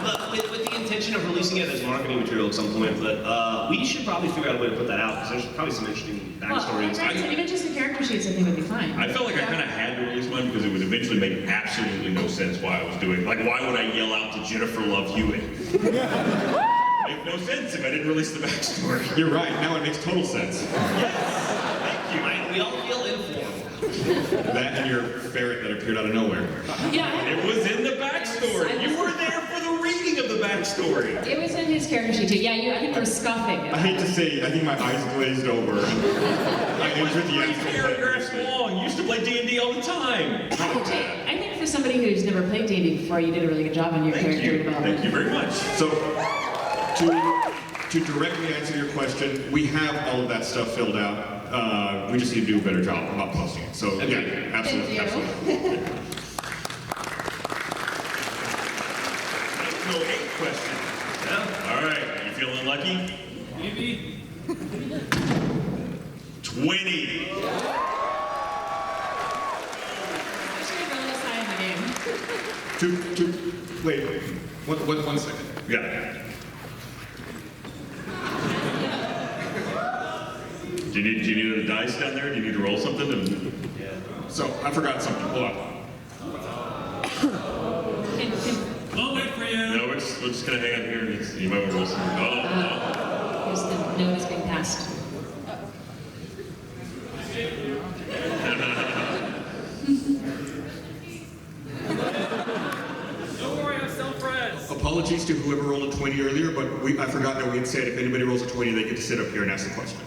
But with the intention of releasing it as marketing material at some point, but we should probably figure out a way to put that out because there's probably some interesting backstory. Well, even just the character sheets I think would be fine. I felt like I kind of had to release mine because it would eventually make absolutely no sense why I was doing it. Like, why would I yell out to Jennifer Love Hewitt? Make no sense if I didn't release the backstory. You're right, now it makes total sense. Thank you. We all feel informed. That and your ferret that appeared out of nowhere. Yeah. It was in the backstory. You were there for the reading of the backstory. It was in his character sheet too. Yeah, I think you were scoffing. I hate to say, I think my eyes glazed over. I entered the Three paragraphs long. You used to play D&D all the time. I think for somebody who's never played D&D before, you did a really good job on your character development. Thank you very much. So, to directly answer your question, we have all of that stuff filled out. We just need to do a better job about posting it. So, yeah, absolutely. Thank you. Absolutely. No 8 question. Yeah. All right. You feeling lucky? Maybe. 20. Wait, one second. Yeah. Do you need a dice down there? Do you need to roll something? So, I forgot something. Hold on. I'll wait for you. No, we're just gonna hang out here and see what we're listening. Here's the notice being passed. Don't worry, I'm still friends. Apologies to whoever rolled a 20 earlier, but I forgot that we had said if anybody rolls a 20, they get to sit up here and ask the question.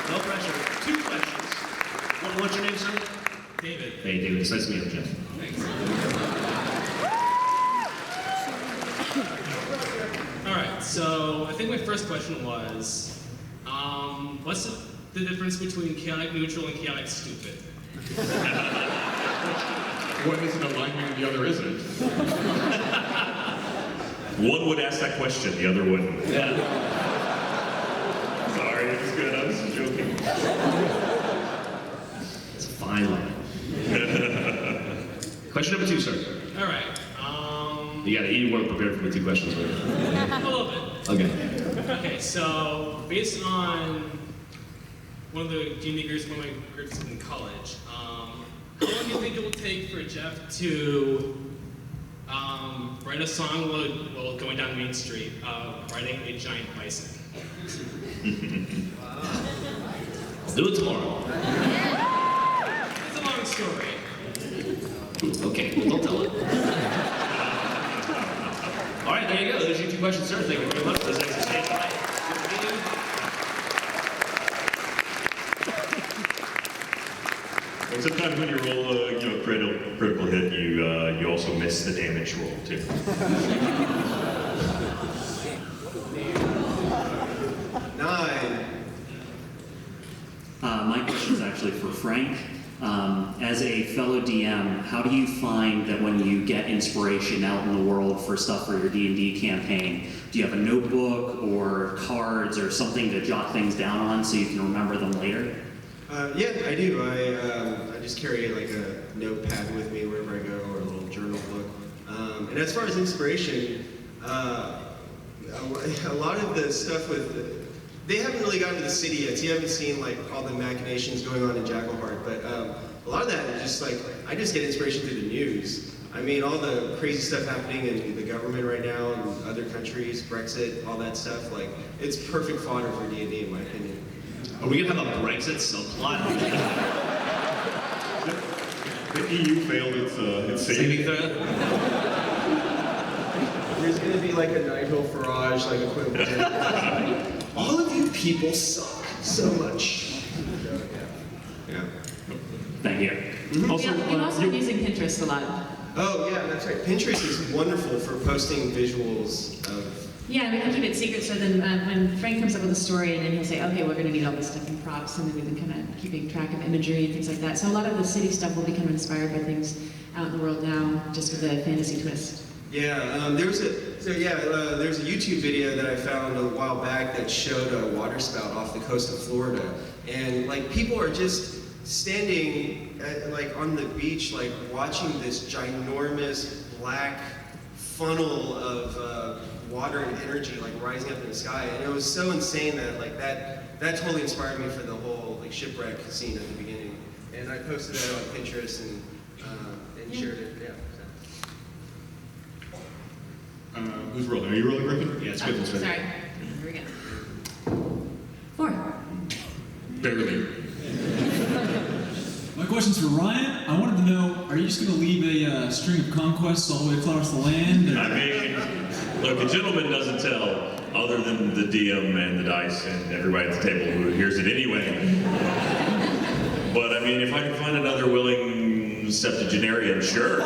No pressure. 2 questions. What's your name, sir? David. Hey, David. It's nice to meet you, Jeff. Thanks. All right, so I think my first question was, what's the difference between chaotic neutral and chaotic stupid? One isn't aligning and the other isn't. One would ask that question, the other wouldn't. Yeah. Sorry, it was good. I was just joking. It's a fine line. Question number 2, sir. All right. You weren't prepared for the 2 questions, were you? A little bit. Okay. Okay, so based on one of the D&D groups, one of my groups in college, how long do you think it will take for Jeff to write a song while going down Main Street, riding a giant bison? Let's do it tomorrow. It's a long story. Okay, well, don't tell it. All right, there you go. Those are your 2 questions, sir. Thank you very much. Those answers stay tonight. And sometimes when you roll a critical hit, you also miss the damage roll too. 9. My question is actually for Frank. As a fellow DM, how do you find that when you get inspiration out in the world for stuff for your D&D campaign, do you have a notebook or cards or something to jot things down on so you can remember them later? Yeah, I do. I just carry like a notepad with me wherever I go, or a little journal book. And as far as inspiration, a lot of the stuff with, they haven't really gotten to the city yet, so you haven't seen like all the machinations going on in Jackalheart, but a lot of that is just like, I just get inspiration through the news. I mean, all the crazy stuff happening in the government right now and other countries, Brexit, all that stuff, like, it's perfect fodder for D&D in my opinion. Are we gonna have a Brexit subplot? The EU failed its saving. There's gonna be like a Nigel Farage, like equivalent. All of you people suck so much. Yeah. Thank you. Mm-hmm. We've also been using Pinterest a lot. Oh yeah, that's right. Pinterest is wonderful for posting visuals of. Yeah, we can keep it secret so then when Frank comes up with a story and then he'll say, okay, we're going to need all this stuff in props, and then we've been kind of keeping track of imagery and things like that. So a lot of the city stuff will become inspired by things out in the world now, just with a fantasy twist. Yeah, there's a YouTube video that I found a while back that showed a waterspout off the coast of Florida, and like people are just standing like on the beach, like watching this ginormous black funnel of water and energy like rising up in the sky, and it was so insane that like that totally inspired me for the whole like shipwreck scene at the beginning, and I posted that on Pinterest and shared it. Yeah. Who's rolling? Are you rolling, Griffin? Yeah, it's good. It's good. Sorry. Here we go. 4. Barely. My question's for Ryan. I wanted to know, are you just going to leave a string of conquests all the way across the land? I mean, look, a gentleman doesn't tell, other than the DM and the dice and everybody at the table who hears it anyway. But I mean, if I can find another willing septuagenarian, sure.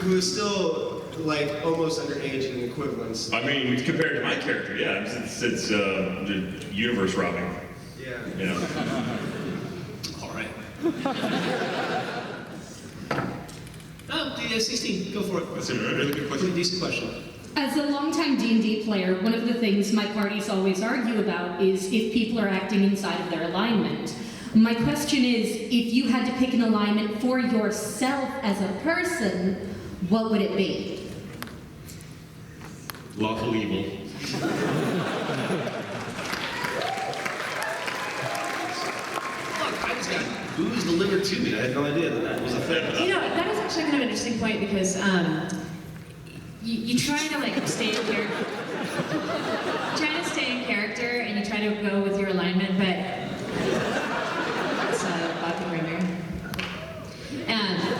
Who is still like almost underage in equivalence. I mean, compared to my character, yeah, it's universe robbing. Yeah. You know. All right. Oh, yeah, 16. Go for it. That's a really good question. Pretty decent question. As a longtime D&D player, one of the things my parties always argue about is if people are acting inside of their alignment. My question is, if you had to pick an alignment for yourself as a person, what would it be? Lawful evil. Look, I just got booze delivered to me. I had no idea that was a thing. You know, that is actually kind of an interesting point because you try to like stay in character. Try to stay in character and you try to go with your alignment, but it's vodka creamer.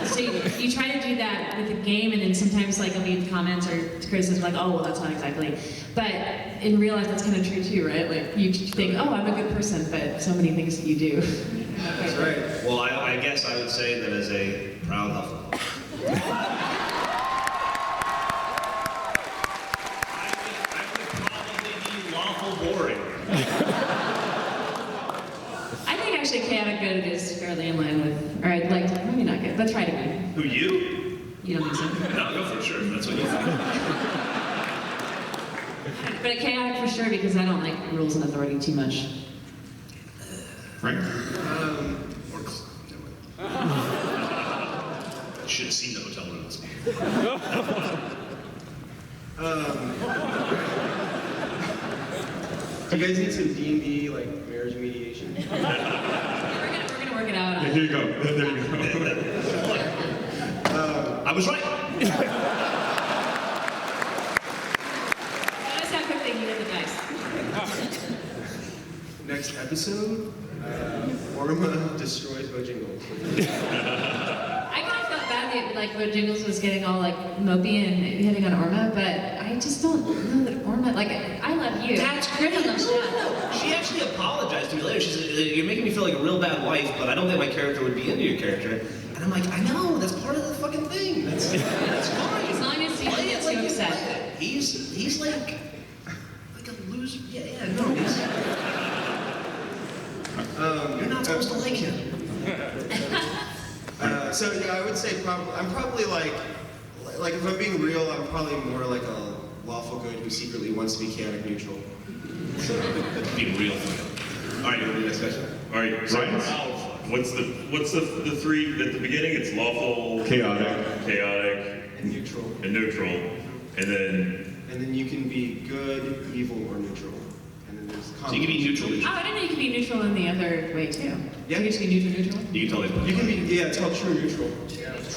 So you try to do that with the game, and then sometimes like I'll leave comments or criticism like, oh well, that's not exactly. But in real life, that's kind of true too, right? Like you think, oh, I'm a good person, but so many things that you do. That's right. Well, I guess I would say that as a proud Hufflepuff. I would probably be lawful boring. I think actually chaotic good is fairly in line with, or I'd like to, maybe not good, but try to be. Who, you? You don't think so? No, go for sure. That's what you think. But chaotic for sure because I don't like rules and authority too much. Frank? Should have seen the hotel rooms. Do you guys need some D&D like marriage mediation? We're gonna work it out. Yeah, here you go. There you go. I was right. Notice how quick they needed the dice. Next episode, Orma destroys Bojangles. I kind of felt bad that like Bojangles was getting all like mopey and hitting on Orma, but I just don't know that Orma, like, I love you. That's great. Griffin loves Chad. She actually apologized to me later. She said, you're making me feel like a real bad wife, but I don't think my character would be into your character. And I'm like, I know, that's part of the fucking thing. That's fine. As long as he Play it gets like you you upset. play it. He's like a loser. Yeah, no. You're not supposed to like him. So yeah, I would say I'm probably like if I'm being real, I'm probably more like a lawful good who secretly wants to be chaotic neutral. So being real. All right, you want to do the next question? All right, Ryan. What's the three at the beginning? It's lawful, chaotic, and neutral. And neutral. And then. And then you can be good, evil, or neutral. And then there's So you can be neutral. Oh, I didn't know you could be neutral in the other way too. Yeah. You can just be neutral. You can tell me. You can be, yeah, it's called true neutral.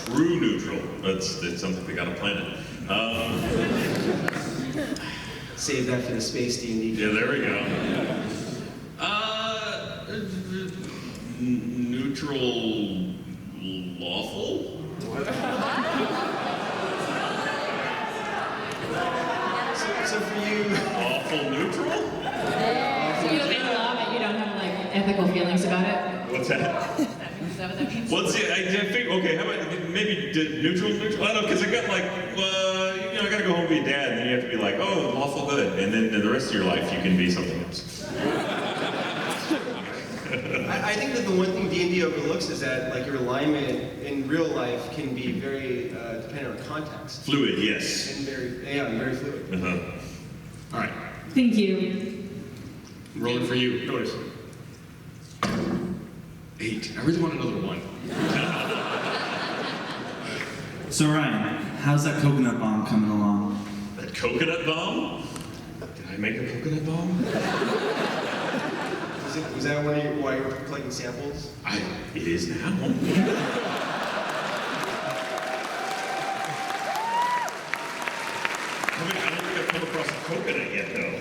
True neutral. That's something they gotta plan it. Save that for the space D&D. Yeah, there we go. Neutral lawful? So for you, Lawful neutral? So you don't make law, but you don't have like ethical feelings about it. What's that? Is that what that means? Well, see, I think, okay, how about maybe neutral? I don't know, because I got like, I gotta go home and be a dad, and then you have to be like, oh, lawful good, and then the rest of your life you can be something else. I think that the one thing D&D overlooks is that like your alignment in real life can be very dependent on context. Fluid, yes. And very fluid. All right, Thank you. rolling for you. Notice. 8. I really want another 1. So Ryan, how's that coconut bomb coming along? That coconut bomb? Did I make a coconut bomb? Was that why you were collecting samples? It is now. I don't think I've come across a coconut yet, though.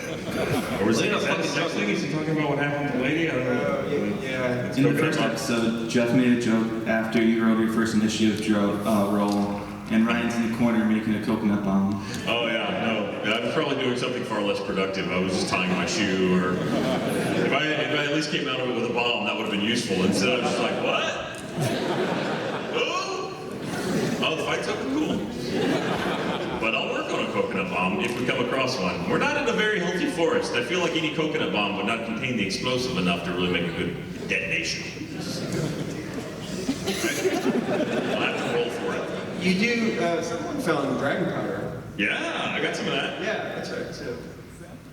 Or was that a sex thing? Is he talking about what happened to the lady? I don't know. Yeah. In the first episode, Jeff made a joke after you rolled your first initiative roll, and Ryan's in the corner making a coconut bomb. Oh yeah, no. I was probably doing something far less productive. I was just tying my shoe, or if I at least came out of it with a bomb, that would have been useful. Instead, I was just like, what? Oh, the fight's up, cool. But I'll work on a coconut bomb if we come across one. We're not in a very healthy forest. I feel like any coconut bomb would not contain the explosive enough to really make a good detonation. I'll have to roll for it. You do, someone found dragon powder. Yeah, I got some of that. Yeah, that's right. So.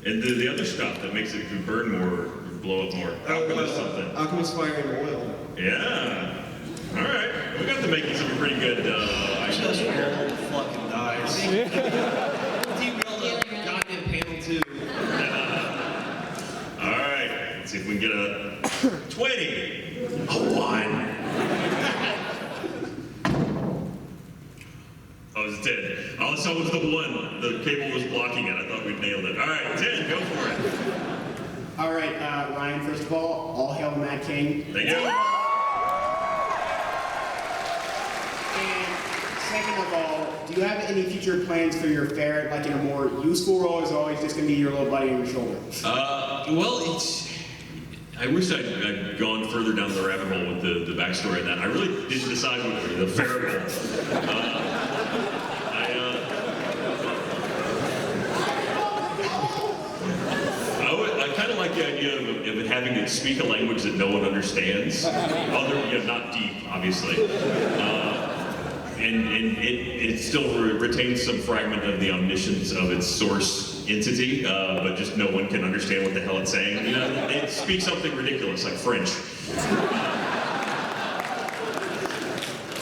And the other stuff that makes it burn more, blow up more. Alchemist something. Alchemist fire and oil. Yeah. All right. We got the makings of a pretty good Just roll fucking dice. Derail the goddamn panel too. All right. Let's see if we can get a 20. A 1. Oh, it's 10. All I saw was the 1. The cable was blocking it. I thought we'd nailed it. All right, 10. Go for it. All right, Ryan, first of all hail the Mad King. Thank you. And second of all, do you have any future plans for your ferret, like in a more useful role, or is it always just going to be your little buddy on your shoulder? Well, I wish I'd gone further down the rabbit hole with the backstory of that. I really didn't decide what the ferret I kind of like the idea of it having to speak a language that no one understands. Not deep, obviously. And it still retains some fragment of the omniscience of its source entity, but just no one can understand what the hell it's saying. You know, it speaks something ridiculous, like French.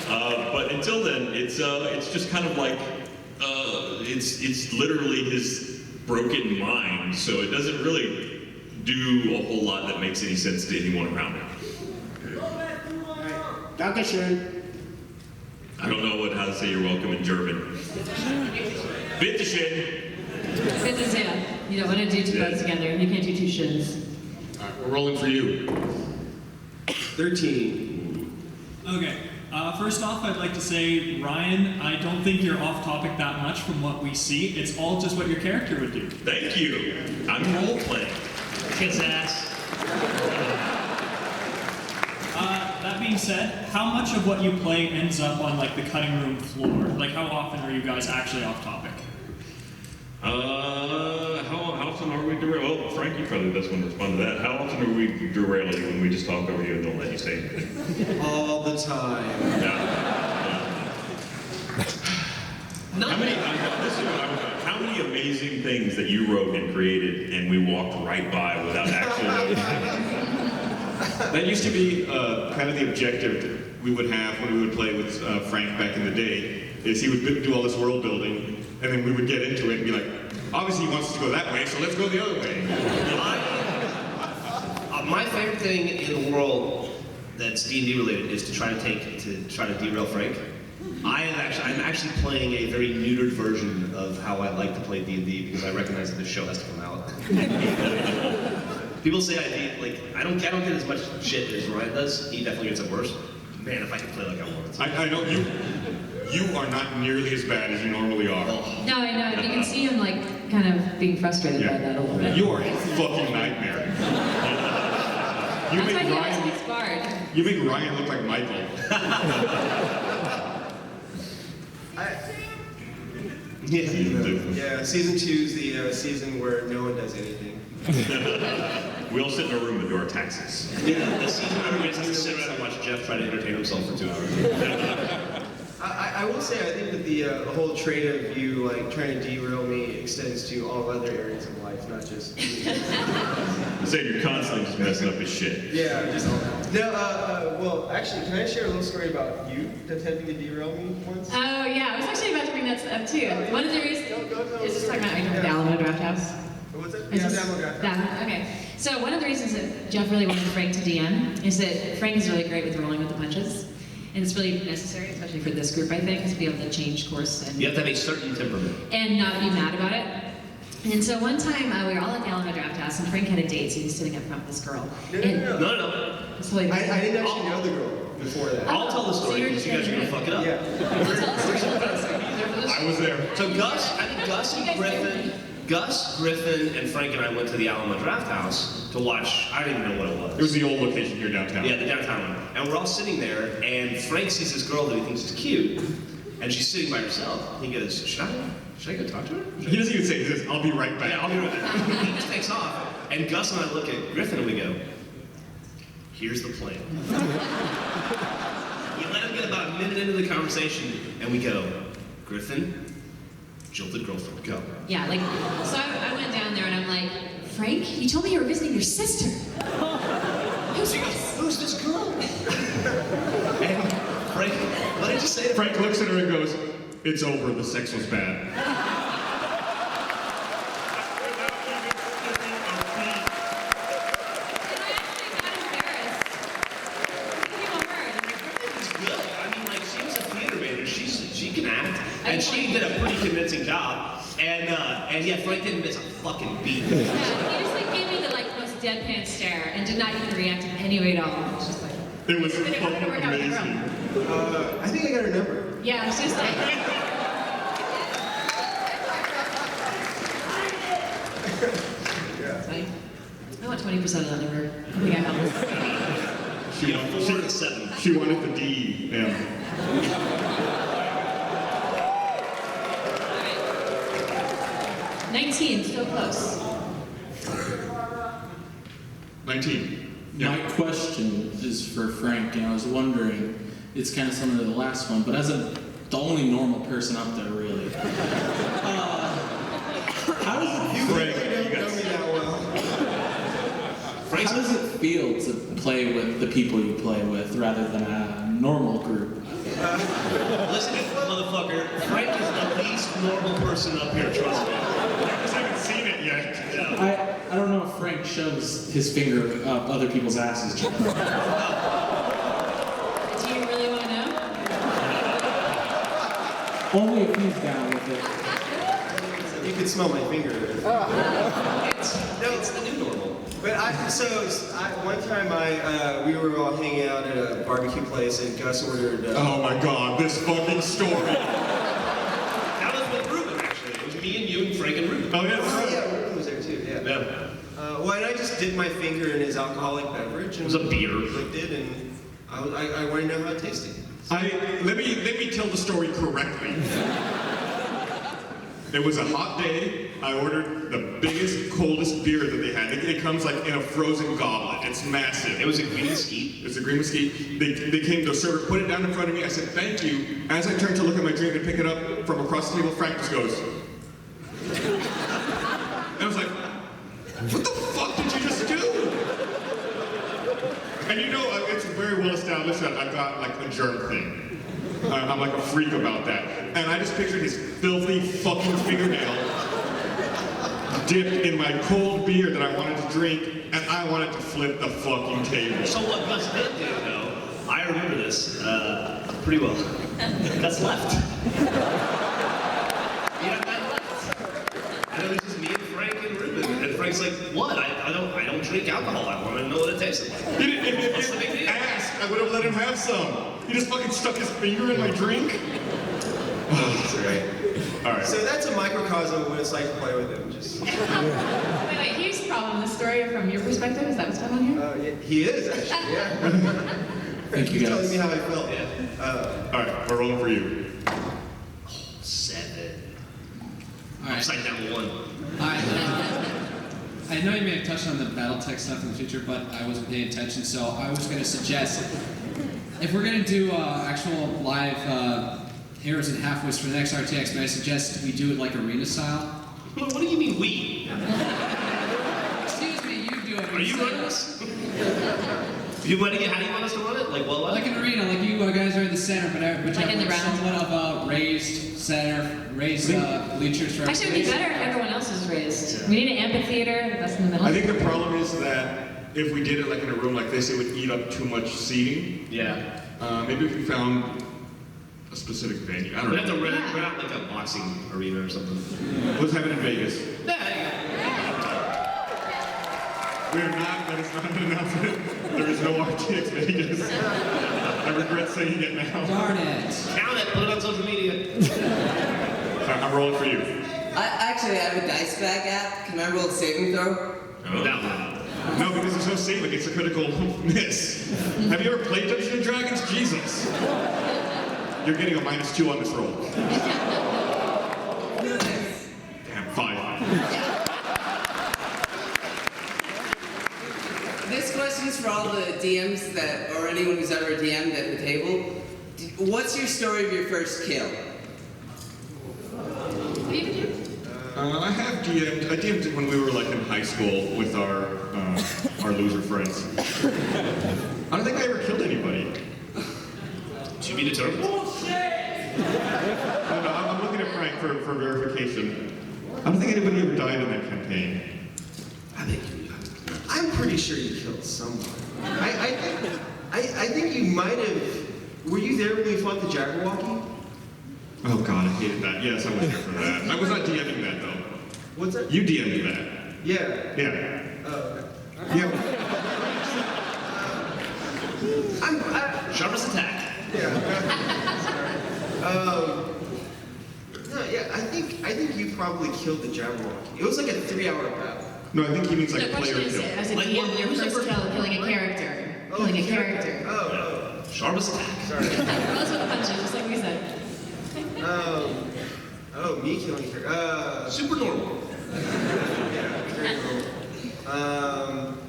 But until then, it's just kind of like, it's literally his broken mind, so it doesn't really do a whole lot that makes any sense to anyone around it. Dankeschön. I don't know how to say you're welcome in German. Bitteschön. Bitteschön. You don't want to do two boats together. You can't do two shins. All right, we're rolling for you. 13. Okay. First off, I'd like to say, Ryan, I don't think you're off topic that much from what we see. It's all just what your character would do. Thank you. I'm role playing. Kiss ass. That being said, how much of what you play ends up on like the cutting room floor? Like, how often are you guys actually off topic? How often are we derailing? Well, Frankie probably best one to respond to that. How often are we derailing you when we just talk over you and don't let you say anything? All the time. How many amazing things that you wrote and created and we walked right by without actually That used to be kind of the objective that we would have when we would play with Frank back in the day. is he would do all this world building, and then we would get into it and be like, obviously he wants us to go that way, so let's go the other way. My favorite thing in the world that's D&D related is to try to derail Frank. I'm actually playing a very neutered version of how I like to play D&D because I recognize that this show has to come out. People say I don't get as much shit as Ryan does. He definitely gets it worse. Man, if I could play like I want. I know you are not nearly as bad as you normally are. No, I know. And you can see him like kind of being frustrated by that a little bit. You are a fucking nightmare. That's why he always gets barred. You make Ryan look like Michael. Yeah, season 2 is the season where no one does anything. We all sit in a room and do our taxes. Yeah, the season where everybody has to sit around and watch Jeff try to entertain himself for 2 hours. I will say, I think that the whole trait of you like trying to derail me extends to all other areas of life, not just. You say you're constantly just messing up his shit. Yeah, just no. Well, actually, can I share a little story about you attempting to derail me once? Oh yeah, I was actually about to bring that up too. One of the reasons is just talking about the Alamo Draft House. What's it? Is Yeah, this- the Alamo Draft House. Okay. So one of the reasons that Jeff really wanted Frank to DM is that Frank is really great with rolling with the punches. And it's really necessary, especially for this group, I think, to be able to change course You have to have a certain temperament. and not be mad about it. And so one time we were all at the Alamo Draft House, and Frank had a date, so he was sitting up front with this girl. No. It's totally different. I didn't actually know the girl before that. I'll tell the story because you guys are gonna fuck it up. I was there. So I think Gus, Griffin, and Frank and I went to the Alamo Draft House to watch, I don't even know what it was. It was the old location here downtown. Yeah, the downtown one. And we're all sitting there, and Frank sees this girl that he thinks is cute, and she's sitting by herself. He goes, should I go talk to her? He doesn't even say this, I'll be right back. Yeah, I'll be right back. He just takes off. And Gus and I look at Griffin and we go, here's the plan. We let him get about a minute into the conversation, and we go, Griffin, jilted girlfriend, go. Yeah, like, so I went down there and I'm like, Frank, you told me you were visiting your sister. She goes, who's this girl? And Frank, what did you say? Frank looks at her and goes, it's over, the sex was bad. She can act, and she did a pretty convincing job. And yeah, Frank didn't miss a fucking beat. Yeah, he just like gave me the like most deadpan stare and did not even react in any way at all. It was just like, it was fucking amazing. I think I got her number. Yeah, I was just like, Funny. I want 20% of that number. I think I helped. She wanted the D, yeah. 19, so close. 19. My question is for Frank, and I was wondering, it's kind of similar to the last one, but as the only normal person up there, really, how does it How does it feel to play with the people you play with rather than a normal group? Listen, motherfucker, Frank is the least normal person up here, trust me. I just haven't seen it yet. I don't know if Frank shoves his finger up other people's asses. Do you really want to know? Only if he's down with it. You can smell my finger. It's the new normal. But one time we were all hanging out at a barbecue place and Gus ordered. Oh my God, this fucking story. That was with Ruben, actually. It was me and you and Frank and Ruben. Oh yeah. Yeah, Ruben was there too. Yeah. Well, and I just dipped my finger in his alcoholic beverage. And it was a beer. Licked it, and I wanted to know how it tasted. Let me tell the story correctly. It was a hot day. I ordered the biggest, coldest beer that they had. It comes like in a frozen goblet. It's massive. It was a green mesquite. It's a green mesquite. They came to serve it, put it down in front of me. I said, thank you. As I turned to look at my drink and pick it up from across the table, Frank just goes. And I was like, what the fuck did you just do? And you know, it's very well established that I've got like a germ thing. I'm like a freak about that. and I just pictured his filthy fucking fingernail dipped in my cold beer that I wanted to drink, and I wanted to flip the fucking table. So what Gus did do, though, I remember this pretty well. Gus left. Yeah, I left. And it was just me and Frank and Ruben. And Frank's like, what? I don't drink alcohol. I want to know what it tastes like. If you asked, I would have let him have some. He just fucking stuck his finger in my drink. That's right. All right. So that's a microcosm of what it's like to play with him. Just. Wait, here's the problem. The story from your perspective, is that what's going on here? Yeah, he is actually. Yeah. Thank you, He's guys. telling me how I felt. All right, we're rolling for you. 7. All right. Upside down 1. I know you may have touched on the BattleTech stuff in the future, but I wasn't paying attention, so I was going to suggest, if we're going to do actual live Heroes and Halfwits for the next RTX, may I suggest we do it like arena style? What do you mean we? Excuse me, you do it. Are you running this? How do you want us to run it? Like what? Like an arena, like you guys are in the center, but you Like in the have round? somewhat of a raised center, raised bleachers for Actually, it would be better if everyone else is raised. We need an amphitheater that's in the middle. I think the problem is that if we did it like in a room like this, it would eat up too much seating. Yeah. Maybe if we found a specific venue. I don't We'd know. have to rent out like a boxing arena or something. Let's have it in Vegas. Yeah. We're not, that is not an announcement. There is no RTX Vegas. I regret saying it now. Darn it. Count it, put it on social media. I'm rolling for you. I have a dice bag app. Can I roll a saving throw? No, because there's no saving. It's a critical miss. Have you ever played Dungeons and Dragons? Jesus. You're getting a -2 on this roll. Damn, 5. This question is for all the DMs or anyone who's ever DM'd at the table. What's your story of your first kill? I have DM'd. I DM'd when we were like in high school with our loser friends. I don't think I ever killed anybody. To be determined. No, I'm looking at Frank for verification. I don't think anybody ever died in that campaign. I'm pretty sure you killed someone. I think you might have. Were you there when we fought the Jabberwocky? Oh god, I hated that. Yes, I was there for that. I was not DMing that though. What's that? You DM'd that. Yeah. Yeah. Yeah. Sharpest attack. Yeah. No, yeah. I think you probably killed the Jabberwocky. It was like a 3-hour battle. No, I think he means like The player question is, kill. as a DM, your first kill, killing a character. Killing a character. Oh. Sharpest attack. Sorry. Those with punches, just like we said. Me killing a character. Super normal. Yeah, very normal.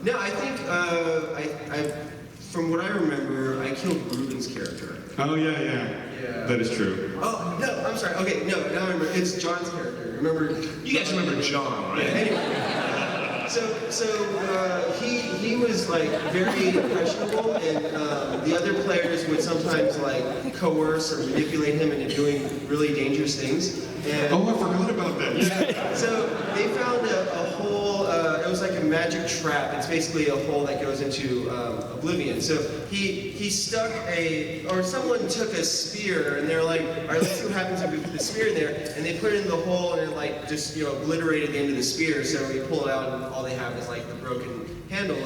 No, I think from what I remember, I killed Ruben's character. Oh yeah. That is true. Oh no, I'm sorry. Okay, no, now I remember. It's John's character. Remember? You guys remember John, right? Yeah, anyway. He was like very impressionable, and the other players would sometimes like coerce or manipulate him into doing really dangerous things. And, Oh, I forgot about that. yeah. So they found a hole. It was like a magic trap. It's basically a hole that goes into oblivion. So he stuck someone took a spear, and they're like, all right, let's see what happens if we put the spear there. And they put it in the hole, and it like just obliterated the end of the spear. So we pull it out, and all they have is like the broken handle.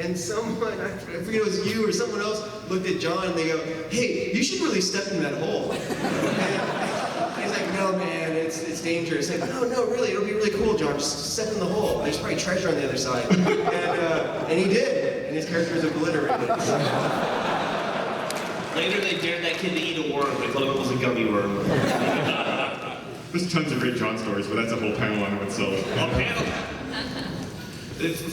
And someone, I forget if it was you or someone else, looked at John and they go, hey, you should really step in that hole. And he's like, no man, it's dangerous. Like, no, really, it'll be really cool, John. Just step in the hole. There's probably treasure on the other side. And he did, and his character was obliterated. Later they dared that kid to eat a worm. They thought it was a gummy worm. There's tons of great John stories, but that's a whole panel on itself.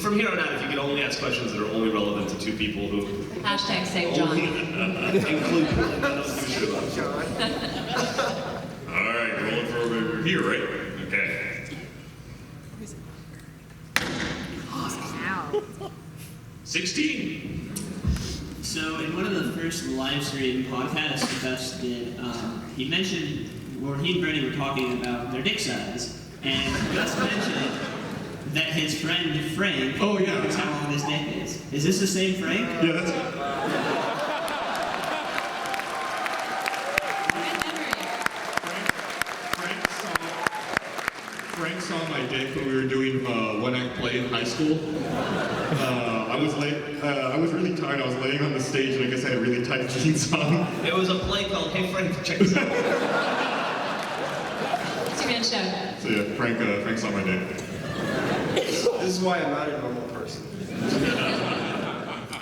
From here on out, if you could only ask questions that are only relevant to 2 people who Hashtag save John. include people that don't give a shit about John. All right, rolling for over here, right? Okay. 16. So in one of the first live stream podcasts that Gus did, he mentioned, or he and Brady were talking about their dick size, and Gus mentioned that his friend Frank knows how long his dick is. Is this the same Frank? Yeah, that's Frank saw my dick when we were doing one-act play in high school. I was really tired. I was laying on the stage, and I guess I had really tight jeans on. It was a play called Hey Frank, check this out. Two-man show. So yeah, Frank saw my dick. This is why I'm not a normal person.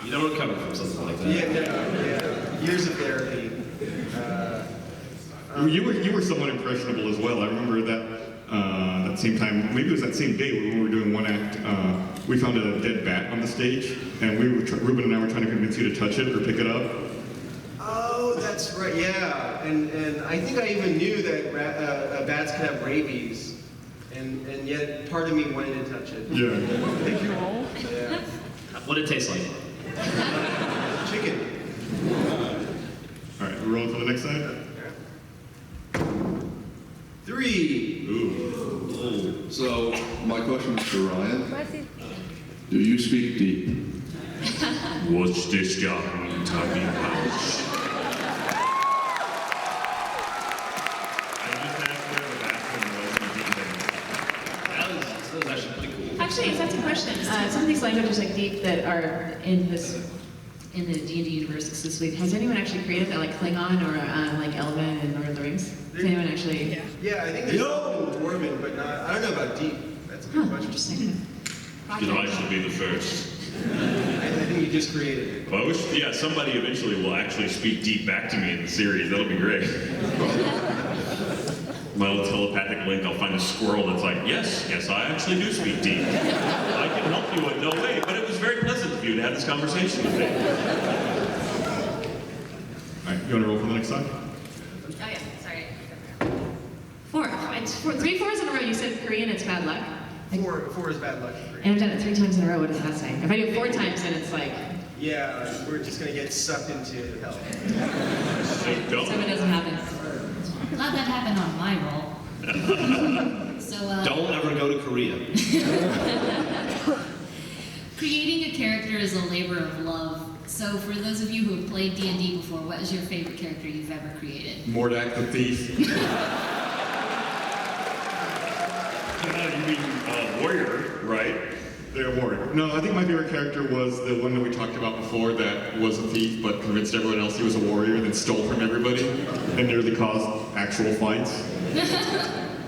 You don't recover from something like that. Yeah. Years of therapy. You were somewhat impressionable as well. I remember that same time, maybe it was that same day when we were doing one act. We found a dead bat on the stage, and Ruben and I were trying to convince you to touch it or pick it up. Oh, that's right. Yeah, and I think I even knew that bats could have rabies, and yet part of me wanted to touch it. Yeah. Yeah. What did it taste like? Chicken. All right, we're rolling for the next side. 3. Ooh. So, my question is for Ryan. Do you speak deep? What's this guy talking about? That was actually pretty cool. Actually, that's a question. Some of these languages like deep that are in the D&D universe exclusively, has anyone actually created that, like Klingon or like Elven and Lord of the Rings? Has anyone actually? Yeah, I think there's Dwarven, but not. I don't know about deep. That's a good question. Interesting. You know, I should be the first. I think you just created it. Well, yeah, somebody eventually will actually speak deep back to me in the series. That'll be great. My little telepathic link, I'll find a squirrel that's like, yes, I actually do speak deep. I can help you in no way, but it was very pleasant of you to have this conversation with me. All right, you want to roll for the next side? Oh yeah, sorry. 4. It's 3 4s in a row. You said Korean, it's bad luck. 4 is bad luck. And I've done it 3 times in a row. What does that say? If I do it 4 times, then it's like. Yeah, we're just gonna get sucked into hell. So it doesn't happen. Glad that happened on my roll. So, Don't ever go to Korea. creating a character is a labor of love. So for those of you who have played D&D before, what is your favorite character you've ever created? Mordak the Thief. You mean warrior, right? They're a warrior. No, I think my favorite character was the one that we talked about before that was a thief but convinced everyone else he was a warrior and then stole from everybody and nearly caused actual fights.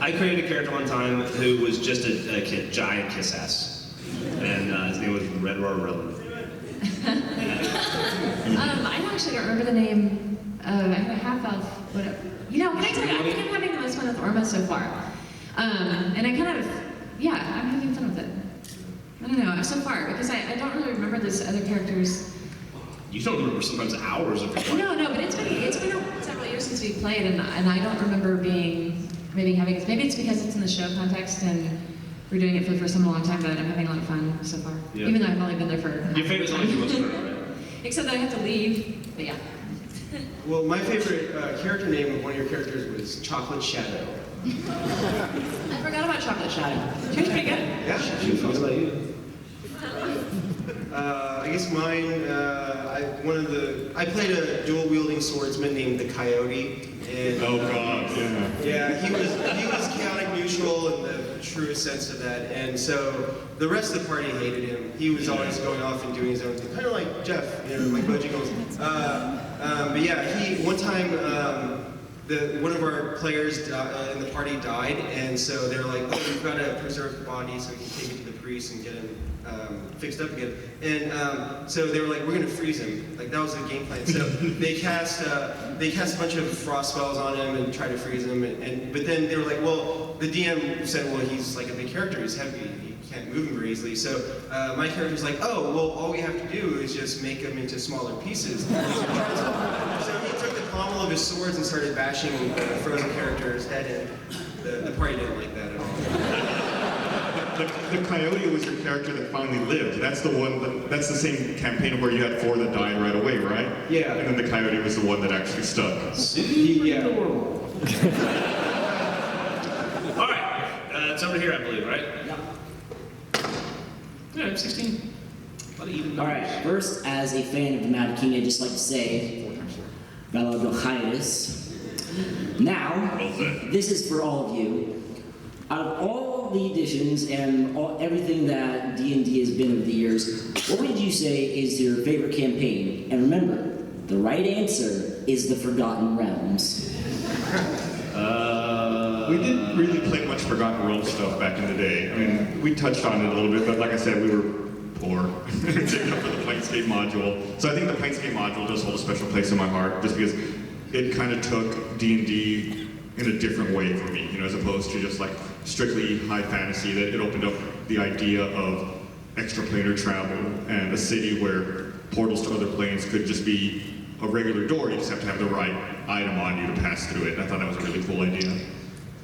I created a character one time who was just a giant kiss ass. And his name was Red Roar Rowan. I actually don't remember the name. I had a half elf. Whatever. You know, can I tell you, I think I'm having the most fun with Orma so far. And I kind of, I'm having fun with it. I don't know, so far, because I don't really remember those other characters. You don't remember sometimes hours of your life. No, but it's been several years since we played, and I don't remember maybe it's because it's in the show context and we're doing it for the first time in a long time, but I'm having a lot of fun so far. Yeah. Even though I've only been there for. Your favorite's only most fun, right? Except that I have to leave, but yeah. Well, my favorite character name of one of your characters was Chocolate Shadow. I forgot about Chocolate Shadow. She was pretty good. Yeah, she was. What about you? I guess mine. I played a dual-wielding swordsman named the Coyote. And, oh God, yeah. Yeah, he was chaotic neutral in the truest sense of that, and so the rest of the party hated him. He was always going off and doing his own thing, kind of like Jeff, like Bojangles. But yeah, one time. One of our players in the party died, and so they were like, "Oh, we've got to preserve the body so we can take it to the priest and get him fixed up again." And so they were like, "We're going to freeze him." Like that was the game plan. So they cast a bunch of frost spells on him and tried to freeze him. But then they were like, "Well," the DM said, "Well, he's like a big character. He's heavy. He can't move him very easily." So my character's like, "Oh, well, all we have to do is just make him into smaller pieces." So he took the pommel of his swords and started bashing the frozen character's head in. The party didn't like that at all. the coyote was your character that finally lived. That's the one. That's the same campaign where you had 4 that died right away, right? Yeah. And then the coyote was the one that actually stuck. Yeah. All right, it's over here, I believe, right? Yeah, 16. A lot of even All numbers. right, first, as a fan of the Mad King, I'd just like to say, got a little hiatus. Now, this is for all of you. Out of all the editions and everything that D&D has been over the years, what would you say is your favorite campaign? And remember, the right answer is the Forgotten Realms. We didn't really play much Forgotten Realms stuff back in the day. I mean, we touched on it a little bit, but like I said, we were poor, except for the Planescape module. So I think the Planescape module does hold a special place in my heart, just because it kind of took D&D in a different way for me, as opposed to just like strictly high fantasy. That it opened up the idea of extraplanar travel and a city where portals to other planes could just be a regular door. You just have to have the right item on you to pass through it. And I thought that was a really cool idea.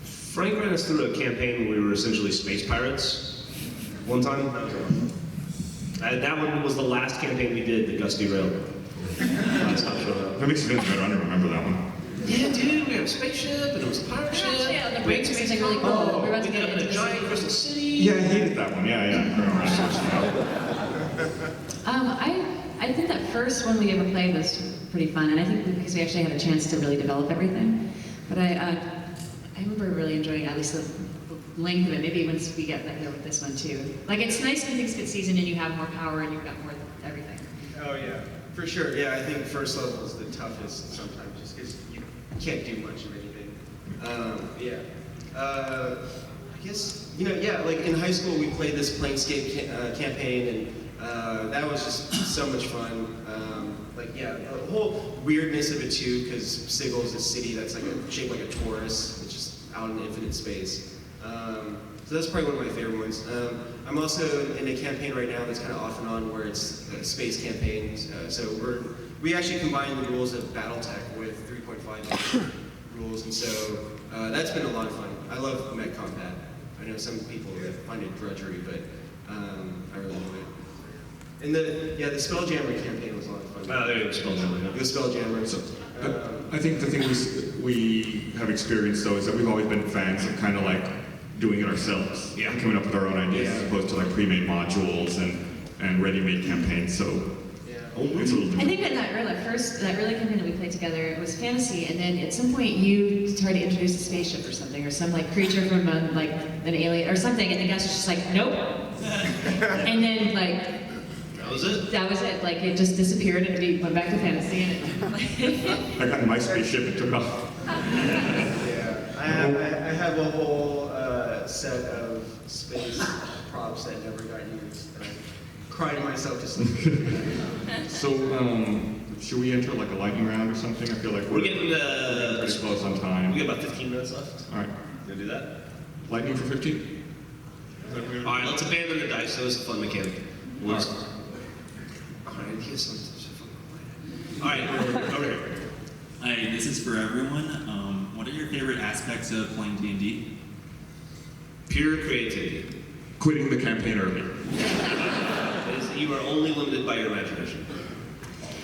Frank ran us through a campaign where we were essentially space pirates one time. That one was the last campaign we did that Gus derailed. Last time showed up. That makes sense better. I don't remember that one. Yeah, dude, we had a spaceship, and it was a pirate ship. Yeah, the We bridge had was space really cool. cargo. We were about to We get ended up in into a the giant city. crystal city. Yeah, I hated that one. Yeah. I think that first one we ever played was pretty fun, and I think because we actually had a chance to really develop everything. But I remember really enjoying at least the length of it. Maybe once we get there with this one too. Like it's nice when things get seasoned and you have more power and you've got more everything. Oh yeah, for sure. Yeah, I think first level is the toughest sometimes, just because you can't do much of anything. I guess yeah. Like in high school, we played this Planescape campaign, and that was just so much fun. The whole weirdness of it too, because Sigil is a city that's shaped like a torus. It's just out in infinite space. So that's probably one of my favorite ones. I'm also in a campaign right now that's kind of off and on where it's a space campaign. So we actually combine the rules of BattleTech with 3.5 rules, and so that's been a lot of fun. I love mech combat. I know some people find it drudgery, but I really love it. And the Spelljammer campaign was a lot of fun. Oh, there you go, Spelljammer. The Spelljammer. So, I think the thing we have experienced though is that we've always been fans of kind of like doing it ourselves, and coming up with our own ideas as opposed to like pre-made modules and ready-made campaigns. So it's a little I different. think that early campaign that we played together, it was fantasy, and then at some point you tried to introduce a spaceship or something, or some like creature from an alien or something, and the guys was just like, nope. And then that was it. That was it. Like it just disappeared, and we went back to fantasy, and it. I got in my spaceship and took off. I have a whole set of space props that never got used. And I cried myself to sleep. So, should we enter like a lightning round or something? I feel like we're getting pretty close on time. We got about 15 minutes left. All right. You gonna do that? Lightning for 15? All right, let's abandon the dice. That was a fun mechanic. All right, over here. Hi, this is for everyone. What are your favorite aspects of playing D&D? Pure creativity. Quitting the campaign early. You are only limited by your imagination.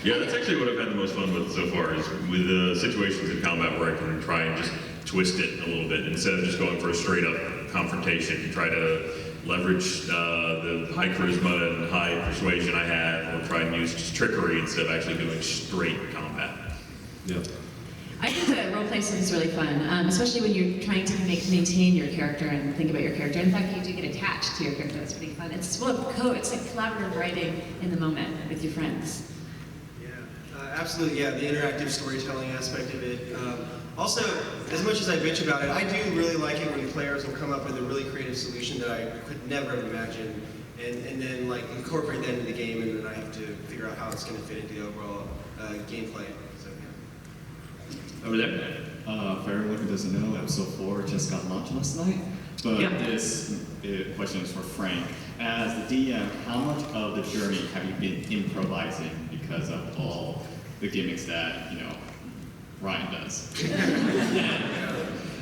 Yeah, that's actually what I've had the most fun with so far, is with the situations in combat where I can try and just twist it a little bit. Instead of just going for a straight up confrontation, try to leverage the high charisma and high persuasion I have, or try and use just trickery instead of actually doing straight combat. Yeah. I think that roleplay stuff is really fun, especially when you're trying to maintain your character and think about your character. In fact, you do get attached to your character. That's pretty fun. It's it's like collaborative writing in the moment with your friends. Absolutely, yeah, the interactive storytelling aspect of it. Also, as much as I bitch about it, I do really like it when players will come up with a really creative solution that I could never have imagined, and then like incorporate that into the game, and then I have to figure out how it's going to fit into the overall gameplay. So, yeah. Over there. For everyone who doesn't know, episode 4 just got launched last night. But this question is for Frank. As the DM, how much of the journey have you been improvising because of all the gimmicks that, Ryan does?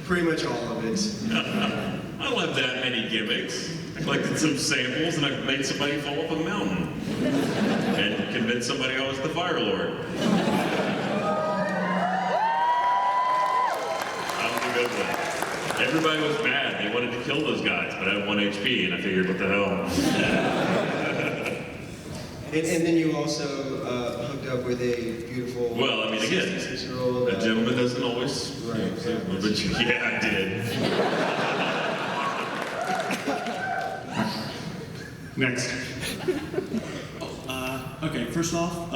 Pretty much all of it. I don't have that many gimmicks. collected some samples, and I made somebody fall off a mountain. And convinced somebody I was the Fire Lord. That was a good one. Everybody was mad. They wanted to kill those guys, but I had 1 HP, and I figured, what the hell? And then you also hooked up with a beautiful. Well, I mean, again, 66-year-old. a gentleman doesn't always. Right. But yeah, I did. Next. Okay, first off,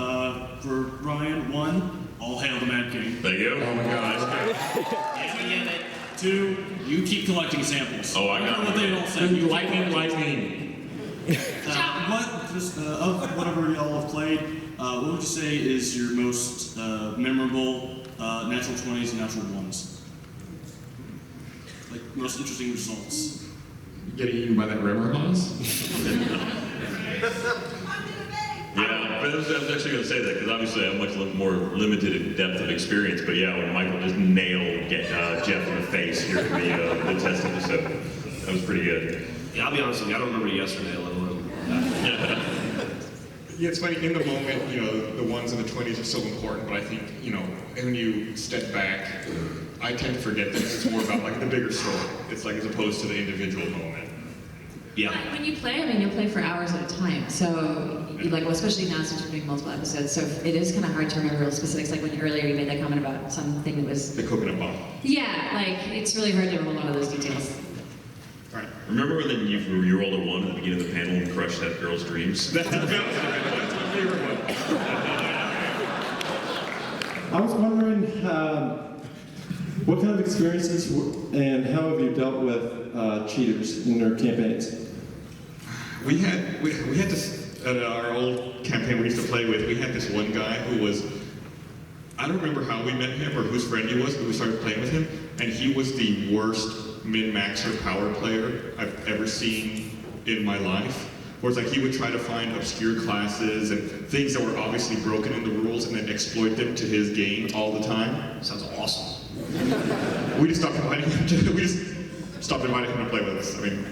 for Ryan, 1, all hail the Mad King. Thank you. Oh my God. Yeah, we get it. 2, you keep collecting samples. Oh, I got what they all say. lightning. Of whatever y'all have played, what would you say is your most memorable natural 20s and natural 1s? Like, most interesting results? Getting eaten by that river horse? Yeah, but I was actually going to say that because obviously I have much more limited in depth of experience. But yeah, when Michael just nailed Jeff in the face during the test episode, that was pretty good. Yeah, I'll be honest with you, I don't remember yesterday, let alone. Yeah, it's funny, in the moment, you know, the ones in the 20s are so important, but I think, you know, when you step back, I tend to forget that it's more about like the bigger story. It's like as opposed to the individual moment. Yeah. When you play, I mean, you'll play for hours at a time. So, like, well, especially now since you're doing multiple episodes, so it is kind of hard to remember real specifics. Like when earlier you made that comment about something that was. The coconut bomb. Yeah, like it's really hard to remember a lot of those details. Right. Remember when you rolled a 1 at the beginning of the panel and crushed that girl's dreams? That's my favorite one. I was wondering, what kind of experiences and how have you dealt with cheaters in your campaigns? We had this at our old campaign we used to play with. We had this one guy who was, I don't remember how we met him or whose friend he was, but we started playing with him, and he was the worst min-maxer power player I've ever seen in my life. Where it's like he would try to find obscure classes and things that were obviously broken in the rules and then exploit them to his gain all the time. Sounds awesome. We just stopped inviting him to play with us. I mean,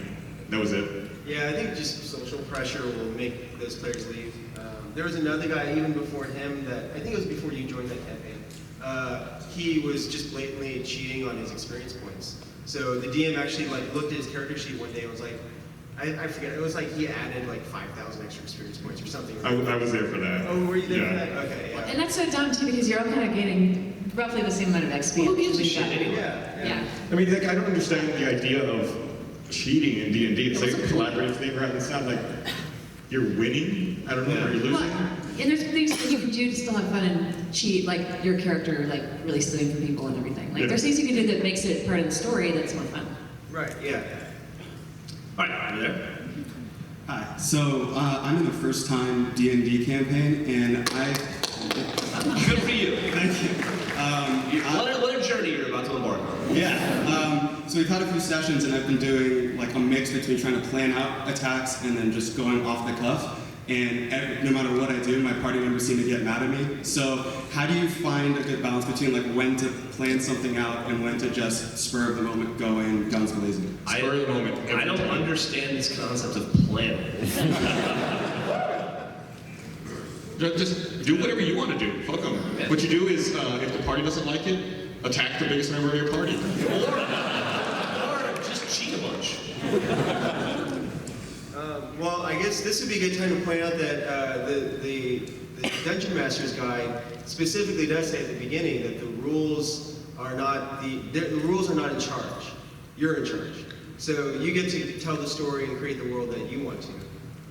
that was it. Yeah, I think just social pressure will make those players leave. There was another guy even before him that, I think it was before you joined that campaign, he was just blatantly cheating on his experience points. So the DM actually like looked at his character sheet one day and was like, I forget, it was like he added like 5,000 extra experience points or something. I was there for that. Oh, were you there for Yeah. that? Okay, yeah. And that's so dumb too because you're all kind of gaining roughly the same amount of XP. Who gives a shit anyway? Yeah. I mean, like, I don't understand the idea of cheating in D&D. It's like a collaborative thing, right? It's not like you're winning. I don't know, are you losing? Well, and there's things that you can do to still have fun and cheat, like your character, like really stealing from people and everything. Like there's things you can do that makes it part of the story that's more fun. Right, yeah. All right, you there? Hi. So I'm in the first time D&D campaign, and Good for you. Thank you. What a journey you're about to embark on. Yeah. So we've had a few sessions, and I've been doing like a mix between trying to plan out attacks and then just going off the cuff. And no matter what I do, my party members seem to get mad at me. So how do you find a good balance between like when to plan something out and when to just spur of the moment go in guns blazing? Spur of the moment. I don't understand this concept of planning. Just do whatever you want to do. Fuck them. What you do is, if the party doesn't like it, attack the biggest member of your party. Or just cheat a bunch. Well, I guess this would be a good time to point out that the Dungeon Master's Guide specifically does say at the beginning that the rules are not the rules are not in charge. You're in charge. So you get to tell the story and create the world that you want to.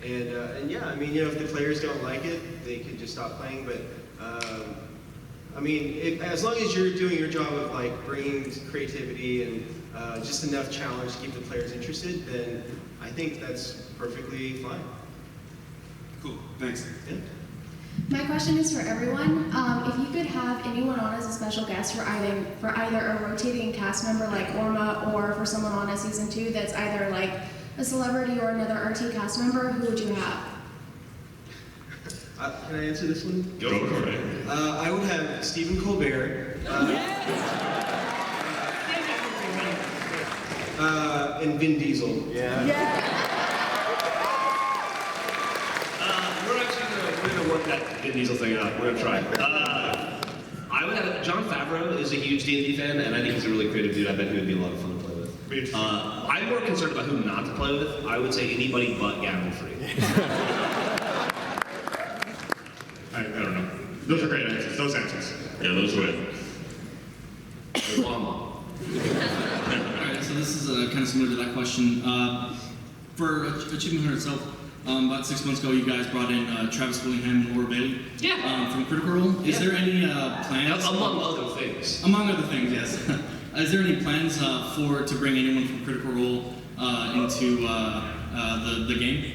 And yeah, I mean, you know, if the players don't like it, they could just stop playing. But I mean, as long as you're doing your job of like bringing creativity and just enough challenge to keep the players interested, then I think that's perfectly fine. Cool. Thanks. Yeah. My question is for everyone. If you could have anyone on as a special guest for either a rotating cast member like Orma or for someone on as season 2 that's either like a celebrity or another RT cast member, who would you have? Can I answer this one? Go for it. I would have Stephen Colbert. And Vin Diesel. Yeah. that Vin Diesel thing out. We're gonna try. I would have John Favreau is a huge D&D fan, and I think he's a really creative dude. I bet he would be a lot of fun to play with. I'm more concerned about who not to play with. I would say anybody but Gavin Free. I don't know. Those are great answers. Those answers. Yeah, those win. Alright, so this is kind of similar to that question. For Achievement Hunter itself, about 6 months ago, you guys brought in Travis Willingham and Laura Bailey. Yeah. From Critical Role. Is there any plans? Among other things. Among other things, yes. Is there any plans to bring anyone from Critical Role into the game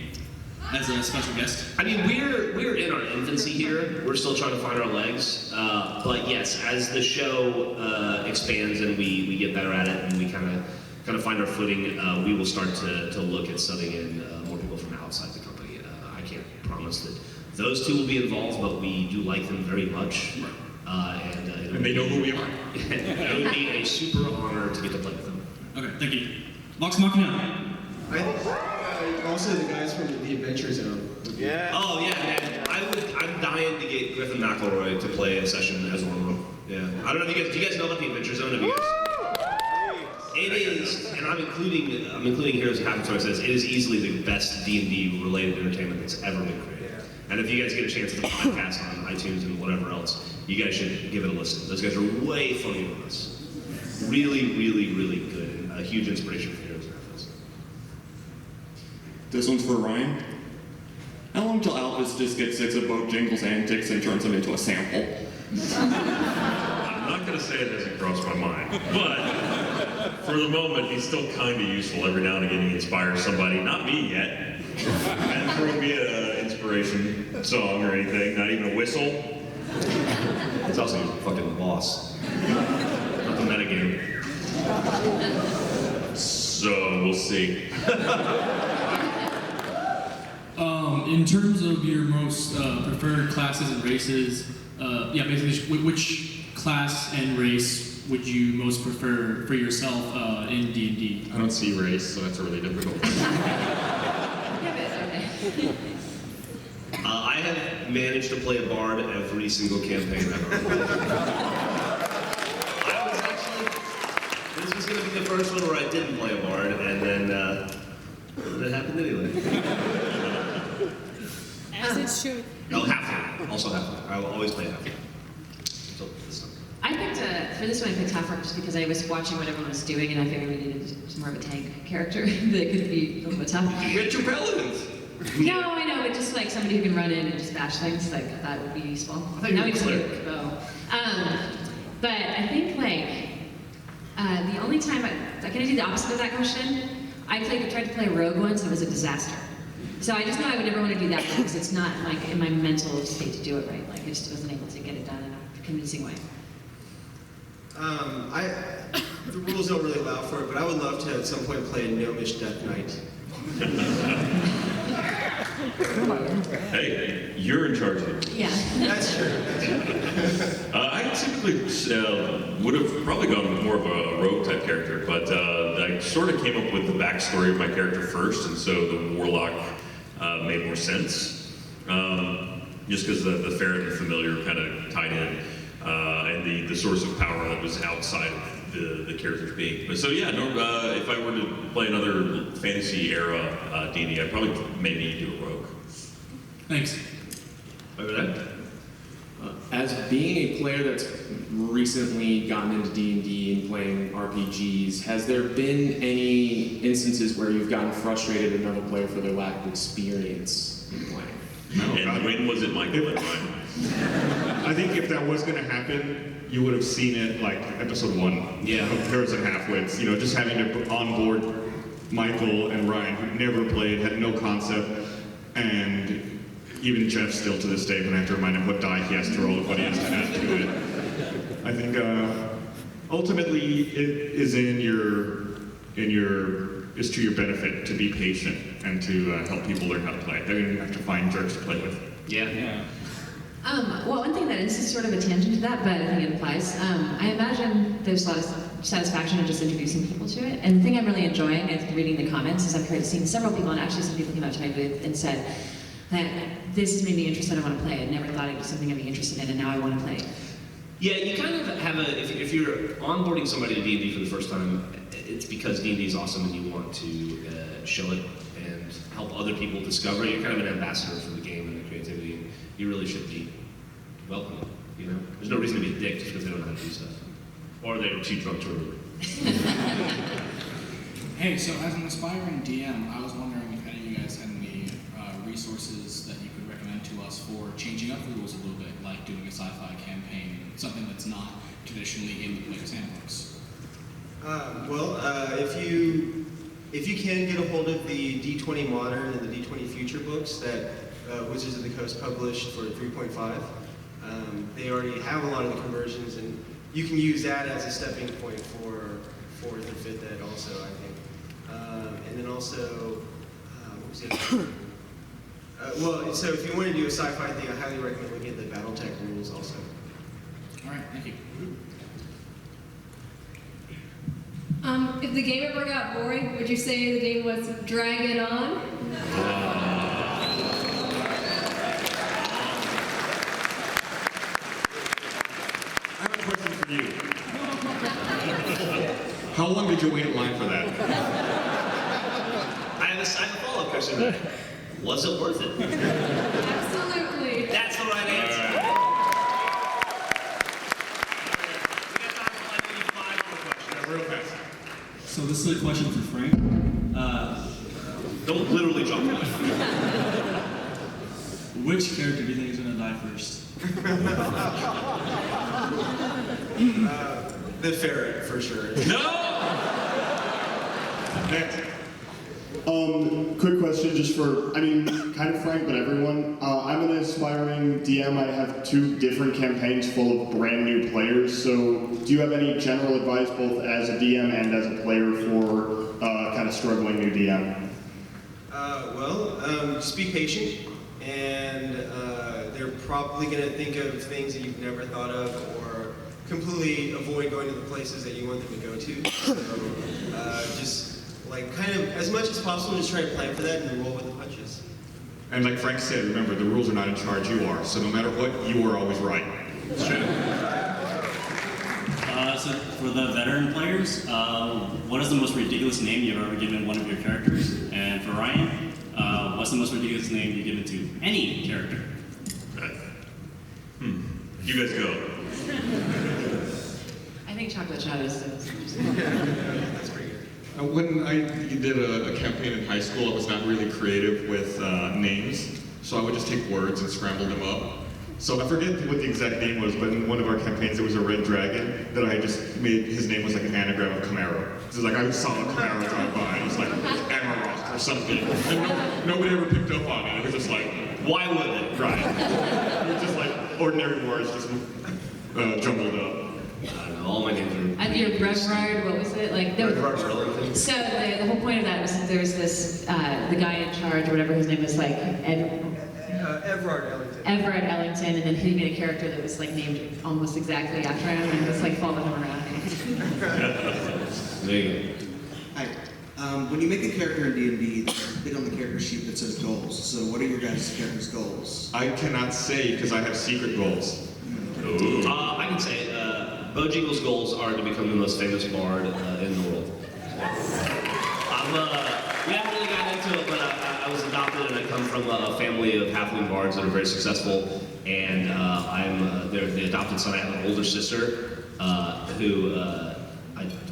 as a special guest? I mean, we're in our infancy here. We're still trying to find our legs. But yes, as the show expands and we get better at it and we kind of find our footing, we will start to look at subbing in more people from outside the company. I can't promise that those two will be involved, but we do like them very much. And they know who we are. It would be a super honor to get to play with them. Okay, thank you. Vox Machina. I think also the guys from the Adventure Zone. Yeah. Oh yeah, man. I'm dying to get Griffin McElroy to play a session as Ormo. Yeah. I don't know if do you guys know about the Adventure Zone? Have you guys? It is, and I'm including Heroes of Halfwits, so it says it is easily the best D&D related entertainment that's ever been created. And if you guys get a chance to podcast on iTunes and whatever else, you guys should give it a listen. Those guys are way funnier than us. Really, really, really good, and a huge inspiration for Heroes of Halfwits. This one's for Ryan. How long till Alphys just gets sick of both Jingle's antics and turns him into a sample? I'm not going to say it hasn't crossed my mind, but for the moment, he's still kind of useful. Every now and again, he inspires somebody, not me yet. Hasn't thrown me an inspiration song or anything, not even a whistle. It's also your fucking boss. Not the metagame. So, we'll see. In terms of your most preferred classes and races, basically, which class and race would you most prefer for yourself in D&D? I don't see race, so that's really difficult. I have managed to play a bard every single campaign I've ever played. This was going to be the first one where I didn't play a bard, and then it happened anyway. As it should. No, Halfwit. Also Halfwit. I will always play Halfwit. Until this time. I picked, for this one, I picked Halfwit just because I was watching what everyone was doing and I figured we needed more of a tank character that could be a little bit tough. You get your paladins! No, I know, but just like somebody who can run in and just bash things, like that would be useful. Now we just need a bow. But I think the only time I'm gonna do the opposite of that question. I tried to play a rogue once and it was a disaster. So I just know I would never want to do that because it's not like in my mental state to do it right. Like I just wasn't able to get it done in a convincing way. The rules don't really allow for it, but I would love to at some point play a gnomish Death Knight. Hey, you're in charge of it. Yeah. That's true. I typically would have probably gone with more of a rogue type character, but I sort of came up with the backstory of my character first, and so the warlock made more sense. Just because the fair and the familiar kind of tied in, and the source of power that was outside of the character's being. But so yeah, if I were to play another fantasy era D&D, I'd probably maybe do a rogue. Thanks. Over there. As being a player that's recently gotten into D&D and playing RPGs, has there been any instances where you've gotten frustrated at another player for their lack of experience in playing? And when was it Michael and Ryan? I think if that was going to happen, you would have seen it like episode 1 of Heroes and Halfwits. You know, just having to onboard Michael and Ryan, who never played, had no concept, and even Jeff still to this day, when I have to remind him what die he has to roll and what he has to add to it. I think ultimately it is is to your benefit to be patient and to help people learn how to play. They're going to have to find jerks to play with. Yeah. Well, one thing that is sort of a tangent to that, but I think it applies. I imagine there's a lot of satisfaction in just introducing people to it. And the thing I'm really enjoying is reading the comments, is I've seen several people, and actually some people came up to my booth and said, that this has made me interested, I want to play it. I never thought it was something I'd be interested in, and now I want to play it. Yeah, you kind of have if you're onboarding somebody to D&D for the first time, it's because D&D is awesome and you want to show it and help other people discover it. You're kind of an ambassador for the game and the creativity, and you really should be welcome. You know, there's no reason to be a dick just because they don't know how to do stuff, or they're too drunk to remember. Hey, so as an aspiring DM, I was wondering if any of you guys had any resources that you could recommend to us for changing up the rules a little bit, like doing a sci-fi campaign, something that's not traditionally in the Player's Handbooks. If you can get a hold of the D20 Modern and the D20 Future books that Wizards of the Coast published for 3.5, they already have a lot of the conversions, and you can use that as a stepping point for 4th and 5th ed also, I think. And then also, what was it? So if you want to do a sci-fi thing, I highly recommend looking at the BattleTech rules also. All right, thank you. If the game ever got boring, would you say the game was Drag It On? I have a question for you. How long did you wait in line for that? I have a follow-up question. Was it worth it? Absolutely. That's the right answer. Real fast. So this is a question for Frank. Don't literally jump in. Which character do you think is going to die first? The ferret, for sure. No! Next. Quick question just for, kind of Frank, but everyone. I'm an aspiring DM. I have 2 different campaigns full of brand new players. So do you have any general advice, both as a DM and as a player, for kind of struggling new DM? Just be patient, and they're probably going to think of things that you've never thought of, or completely avoid going to the places that you want them to go to. So kind of, as much as possible, just try to plan for that and roll with the punches. And like Frank said, remember, the rules are not in charge, you are. So no matter what, you are always right. So for the veteran players, what is the most ridiculous name you've ever given one of your characters? And for Ryan, what's the most ridiculous name you've given to any character? You guys go. I think Chocolate Shot is the most interesting. That's pretty good. When I did a campaign in high school, I was not really creative with names, so I would just take words and scramble them up. So I forget what the exact name was, but in one of our campaigns there was a red dragon that I just made, his name was like an anagram of Camaro. So like I saw a Camaro drive by, it was like Amarok or something. And nobody ever picked up on it. It was just like, why would it? Right. It was just like ordinary words just jumbled up. I don't know, all my names are... And your Reverard, what was it? So the whole point of that was that there was this, the guy in charge, or whatever his name was, like, Everard Ellington. Everard Ellington, and then he made a character that was like named almost exactly after him, and just like followed him around. There you go. Hi. When you make a character in D&D, there's a bit on the character sheet that says goals. So what are your guys' characters' goals? I cannot say because I have secret goals. I can say Bojangles' goals are to become the most famous bard in the world. We haven't really gotten into it, but I was adopted and I come from a family of halfling bards that are very successful. And I'm the adopted son. I have an older sister who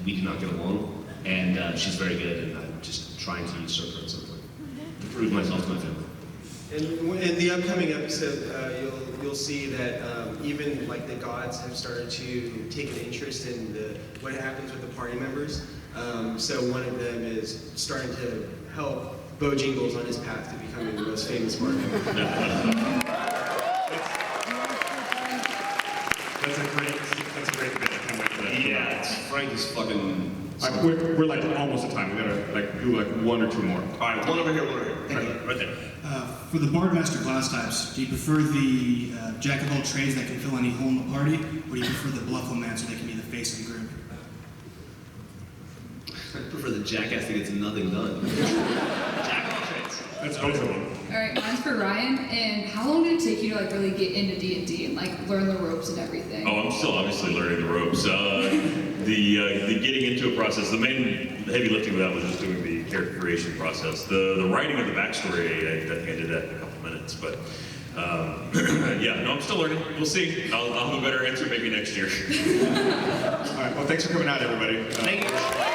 we do not get along, and she's very good. And I'm just trying to usurp her at some point to prove myself to my family. In the upcoming episode, you'll see that even like the gods have started to take an interest in what happens with the party members. So one of them is starting to help Bojangles on his path to becoming the most famous party member. That's a great bit. I can't wait for that. Yeah, Frank is fucking. We're like almost at time. We gotta do 1 or 2 more. All right, one over here, one over here. Right there. For the Bard Master class types, do you prefer the Jack of all trades that can fill any hole in the party, or do you prefer the Blufflemancer that can be the face of the group? I prefer the jackass that gets nothing done. Jack of all trades. That's both of them. All right, mine's for Ryan. And how long did it take you to like really get into D&D and like learn the ropes and everything? Oh, I'm still obviously learning the ropes. The getting into a process, the main heavy lifting of that was just doing the character creation process. The writing of the backstory, I think I did that in a couple minutes, but yeah, no, I'm still learning. We'll see. I'll have a better answer maybe next year. All right, well, thanks for coming out, everybody. Thank you.